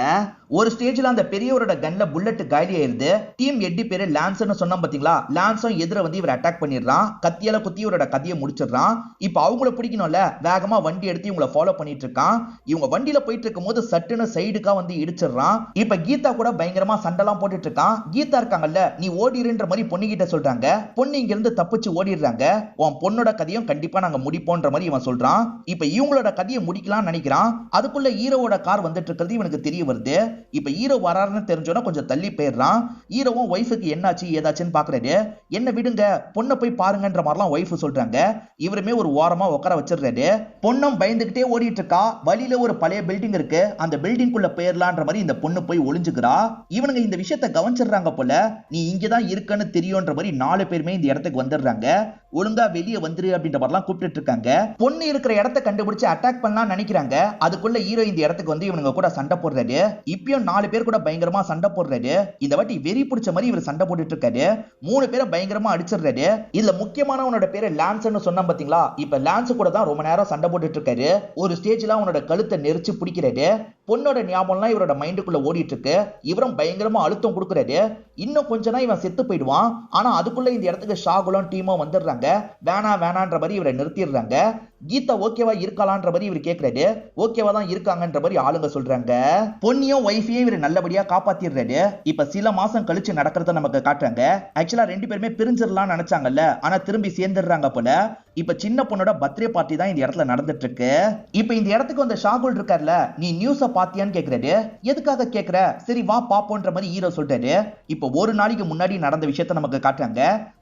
ஒரு ஸ்டேஜ்ல அந்த பெரியவரோட கன்ல புல்லட் காலி ஆயிருது. டீம் 8 பேரு லான்ஸ்னு சொன்னா பாத்தீங்களா, லான்ஸும் எதிர வந்து இவர் அட்டாக் பண்ணிடுறான். கத்தியால குத்தி இவரோட கதையை முடிச்சிடுறான். இப்ப அவங்கள பிடிக்கணும்ல, வேகமா வண்டி எடுத்து இவங்கள ஃபாலோ பண்ணிட்டு இருக்கான். இவங்க வண்டியில போயிட்டு இருக்கும் போது சட்டுன்னு சைடுக்கா வந்து இடிச்சிடுறான். இப்ப கீதா கூட பயங்கரமா சண்டைலாம் போட்டுட்டு இருக்கான். கீதா இருக்காங்கல்ல, நீ ஓடிடுன்ற மாதிரி பொண்ணு கிட்ட சொல்றாங்க. பொண்ணு இங்க இருந்து தப்பிச்சு ஓடிடுறாங்க. உன் பொண்ணோட கதையும் கண்டிப்பா நாங்க முடிப்போன்ற மாதிரி இவன் சொல்றான். இப்ப இவங்களோட கதையை முடிக்கலாம்னு நினைக்கிறான். அதுக்குள்ள ஹீரோவோட கார் வந்துட்டு இருக்கிறது இவனுக்கு தெரிய வருது. இப்ப ஹீரோ வராருன்னு தெரிஞ்சோன்னா கொஞ்சம் தள்ளி போயிடுறான். ஹீரோவும் ஒய்ஃபுக்கு என்னாச்சு ஏதாச்சுன்னு பாக்குறாரு. என்ன விடுங்க, பொண்ணை போய் பாருங்கன்ற மாதிரிலாம் ஒய்ஃப் சொல்றாங்க. இவருமே ஒரு ஓரமா உட்கார வச்சிடுறாரு. பொண்ணும் பயந்துகிட்டே ஓடிட்டு இருக்கா. வழியில ஒரு பழைய பில்டிங் இருக்கு, அந்த பில்டிங்குள்ள போயிடலான்ற மாதிரி இந்த பொண்ணு போய் ஒளிஞ்சுக்கிறா. இவனுங்க இந்த விஷயத்தை கவனிச்சிடுறாங்க போல. நீ இங்கதான் இருக்குன்னு தெரியும்ன்ற மாதிரி 4 பேருமே இந்த இடத்துக்கு வந்துடுறாங்க. ஒழுங்கா வெளியே வந்துரு அப்படின்ற மாதிரிலாம் கூப்பிட்டு இருக்காங்க. பொண்ணு இருக்கிற இடத்தை கண்டுபிடிச்சு அட்டாக் பண்ணலாம் நினைக்கிறாங்க. அதுக்குள்ள ஹீரோ இந்த இடத்துக்கு வந்து இவனுங்க கூட சண்டை போடுறாரு. இப்பயும் 4 பேர் கூட பயங்கரமா சண்டை போடுறாரு. இந்த வாட்டி வெறி பிடிச்ச மாதிரி இவர் சண்டை போட்டுட்டு இருக்காரு. 3 பேரை பயங்கரமா அடிச்சிடுறாரு. இதுல முக்கியமானவனோட பேரு லான்ஸ்னு சொன்னா பாத்தீங்களா, இப்ப லான்ஸ் கூட தான் ரொம்ப நேரம் சண்டை போட்டுட்டு இருக்காரு. ஒரு ஸ்டேஜ்ல அவனோட கழுத்தை நெரிச்சு பிடிக்கிறாரு. பொண்ணோட ஞாபகம்லாம் இவரோட மைண்டுக்குள்ள ஓடிட்டு இருக்கு. இவரும் பயங்கரமா அழுத்தம் கொடுக்குறாரு. இன்னும் கொஞ்ச நாள் இவன் செத்து போயிடுவான். ஆனா அதுக்குள்ள இந்த இடத்துக்கு ஷாகுலும் டீமும் வந்துடுறாங்க. வேணான்ற மாதிரி இவரை நிறுத்திடுறாங்க. கீதா ஓகேவா இருக்கலான்ற மாதிரி இவர் கேட்கிறாரு. ஓகேவா தான் இருக்காங்கன்ற மாதிரி ஆளுங்க சொல்றாங்க. பொண்ணியும் ஒய்ஃபையும் இவர் நல்லபடியா காப்பாத்திடுறாரு. இப்ப சில மாசம் கழிச்சு நடக்கிறத நமக்கு காட்டுறாங்க. ஆக்சுவலா 2 பேருமே பிரிஞ்சிடலாம் நினைச்சாங்கல்ல, ஆனா திரும்பி சேர்ந்துடுறாங்க போல. இப்ப சின்ன பொண்ணோட பர்த்டே பார்ட்டி தான் இந்த இடத்துல நடந்துட்டு இருக்கு. இப்ப இந்த இடத்துக்கு வந்த ஷாகுல் இருக்கார்ல, நீ நியூஸ பாத்தியான்னு கேக்குறாரு. எதுக்காக கேக்குற, சரி வா பாப்போன்ற மாதிரி ஹீரோ சொல்றாரு. இப்ப ஒரு நாளைக்கு முன்னாடி நடந்த விஷயத்த நமக்கு காட்டுறாங்க.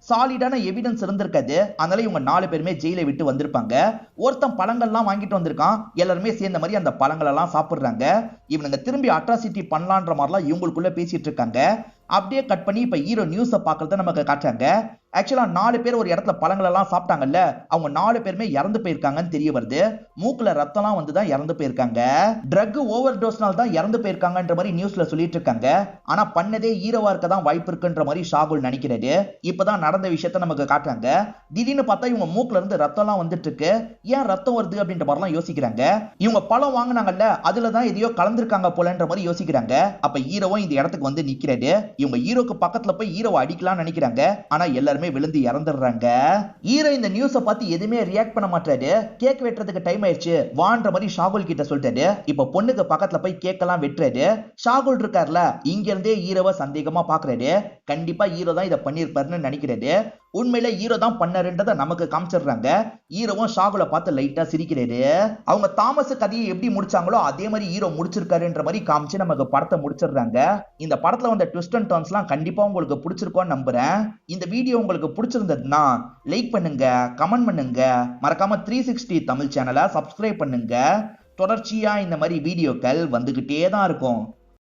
சாலிடான எவிடன்ஸ் இருந்திருக்காது. அதனால இவங்க 4 பேருமே ஜெயிலை விட்டு வந்திருப்பாங்க. ஒருத்தன் பழங்கள்லாம் வாங்கிட்டு வந்திருக்கான். எல்லாருமே சேர்ந்த மாதிரி அந்த பழங்கள் எல்லாம் சாப்பிடுறாங்க. இவனுங்க திரும்பி அட்ராசிட்டி பண்ணலான்ற மாதிரிலாம் இவங்களுக்குள்ள பேசிட்டு இருக்காங்க. அப்படியே கட் பண்ணி இப்ப ஹீரோ நியூஸ பாக்குறத நமக்கு காட்டுறாங்க. ஆக்சுவலா 4 பேர் ஒரு இடத்துல பழங்கள் எல்லாம் சாப்பிட்டாங்கல்ல, அவங்க 4 பேருமே இறந்து போயிருக்காங்கன்னு தெரிய வருது. மூக்குல ரத்தம்லாம் வந்து தான் இறந்து போயிருக்காங்க. ட்ரக் ஓவர் டோஸ்னால தான் இறந்து போயிருக்காங்கன்ற மாதிரி நியூஸ்ல சொல்லிட்டு இருக்காங்க. ஆனா பண்ணதே ஹீரோவா இருக்க தான் வாய்ப்பு இருக்குன்ற மாதிரி ஷாகுல் நினைக்கிறாரு. இப்பதான் நடந்த விஷயத்த நமக்கு காட்டுறாங்க. திடீர்னு பார்த்தா இவங்க மூக்குல இருந்து ரத்தம்லாம் வந்துட்டு இருக்கு. ஏன் ரத்தம் வருது அப்படின்ற மாதிரிலாம் யோசிக்கிறாங்க. இவங்க பழம் வாங்கினாங்கல்ல, அதுலதான் எதையோ கலந்துருக்காங்க போலன்ற மாதிரி யோசிக்கிறாங்க. அப்ப ஹீரோவும் இந்த இடத்துக்கு வந்து நிக்கிறாரு. இவங்க ஹீரோக்கு பக்கத்துல போய் ஹீரோவை அடிக்கலாம்னு நினைக்கிறாங்க. ஆனா எல்லாருமே விழுந்து இறந்துடுறாங்க. ஹீரோ இந்த நியூஸ பார்த்து எதுவுமே ரியாக்ட் பண்ண மாட்டாரு. கேக் வெட்டுறதுக்கு டைம் ஆயிடுச்சு வான்ற மாதிரி ஷாகுல் கிட்ட சொல்லிட்டாரு. இப்ப பொண்ணுக்கு பக்கத்துல போய் கேக்கெல்லாம் வெட்டுறாரு. ஷாகுல் இருக்கார்ல, இங்க இருந்தே ஹீரோவை சந்தேகமா பாக்குறாரு. கண்டிப்பா ஹீரோ தான் இதை பண்ணிருப்பாருன்னு நினைக்கிறாரு. உண்மையில ஹீரோ தான் பண்ணாருன்றதை நமக்கு காமிச்சிடுறாங்க. ஹீரோவும் ஷாகுல பார்த்து லைட்டா சிரிக்கிறாரு. அவங்க தாமஸ் கதையை எப்படி முடிச்சாங்களோ அதே மாதிரி ஹீரோ முடிச்சிருக்காருன்ற மாதிரி காமிச்சு நமக்கு படத்தை முடிச்சிடுறாங்க. இந்த படத்துல வந்த ட்விஸ்ட் அண்ட் டர்ன்ஸ்லாம் கண்டிப்பா உங்களுக்கு பிடிச்சிருக்கும்னு நம்புறேன். இந்த வீடியோ உங்களுக்கு பிடிச்சிருந்ததுன்னா லைக் பண்ணுங்க, கமெண்ட் பண்ணுங்க, மறக்காம 360 தமிழ் சேனலை சப்ஸ்கிரைப் பண்ணுங்க. தொடர்ச்சியா இந்த மாதிரி வீடியோக்கள் வந்துகிட்டே தான் இருக்கும்.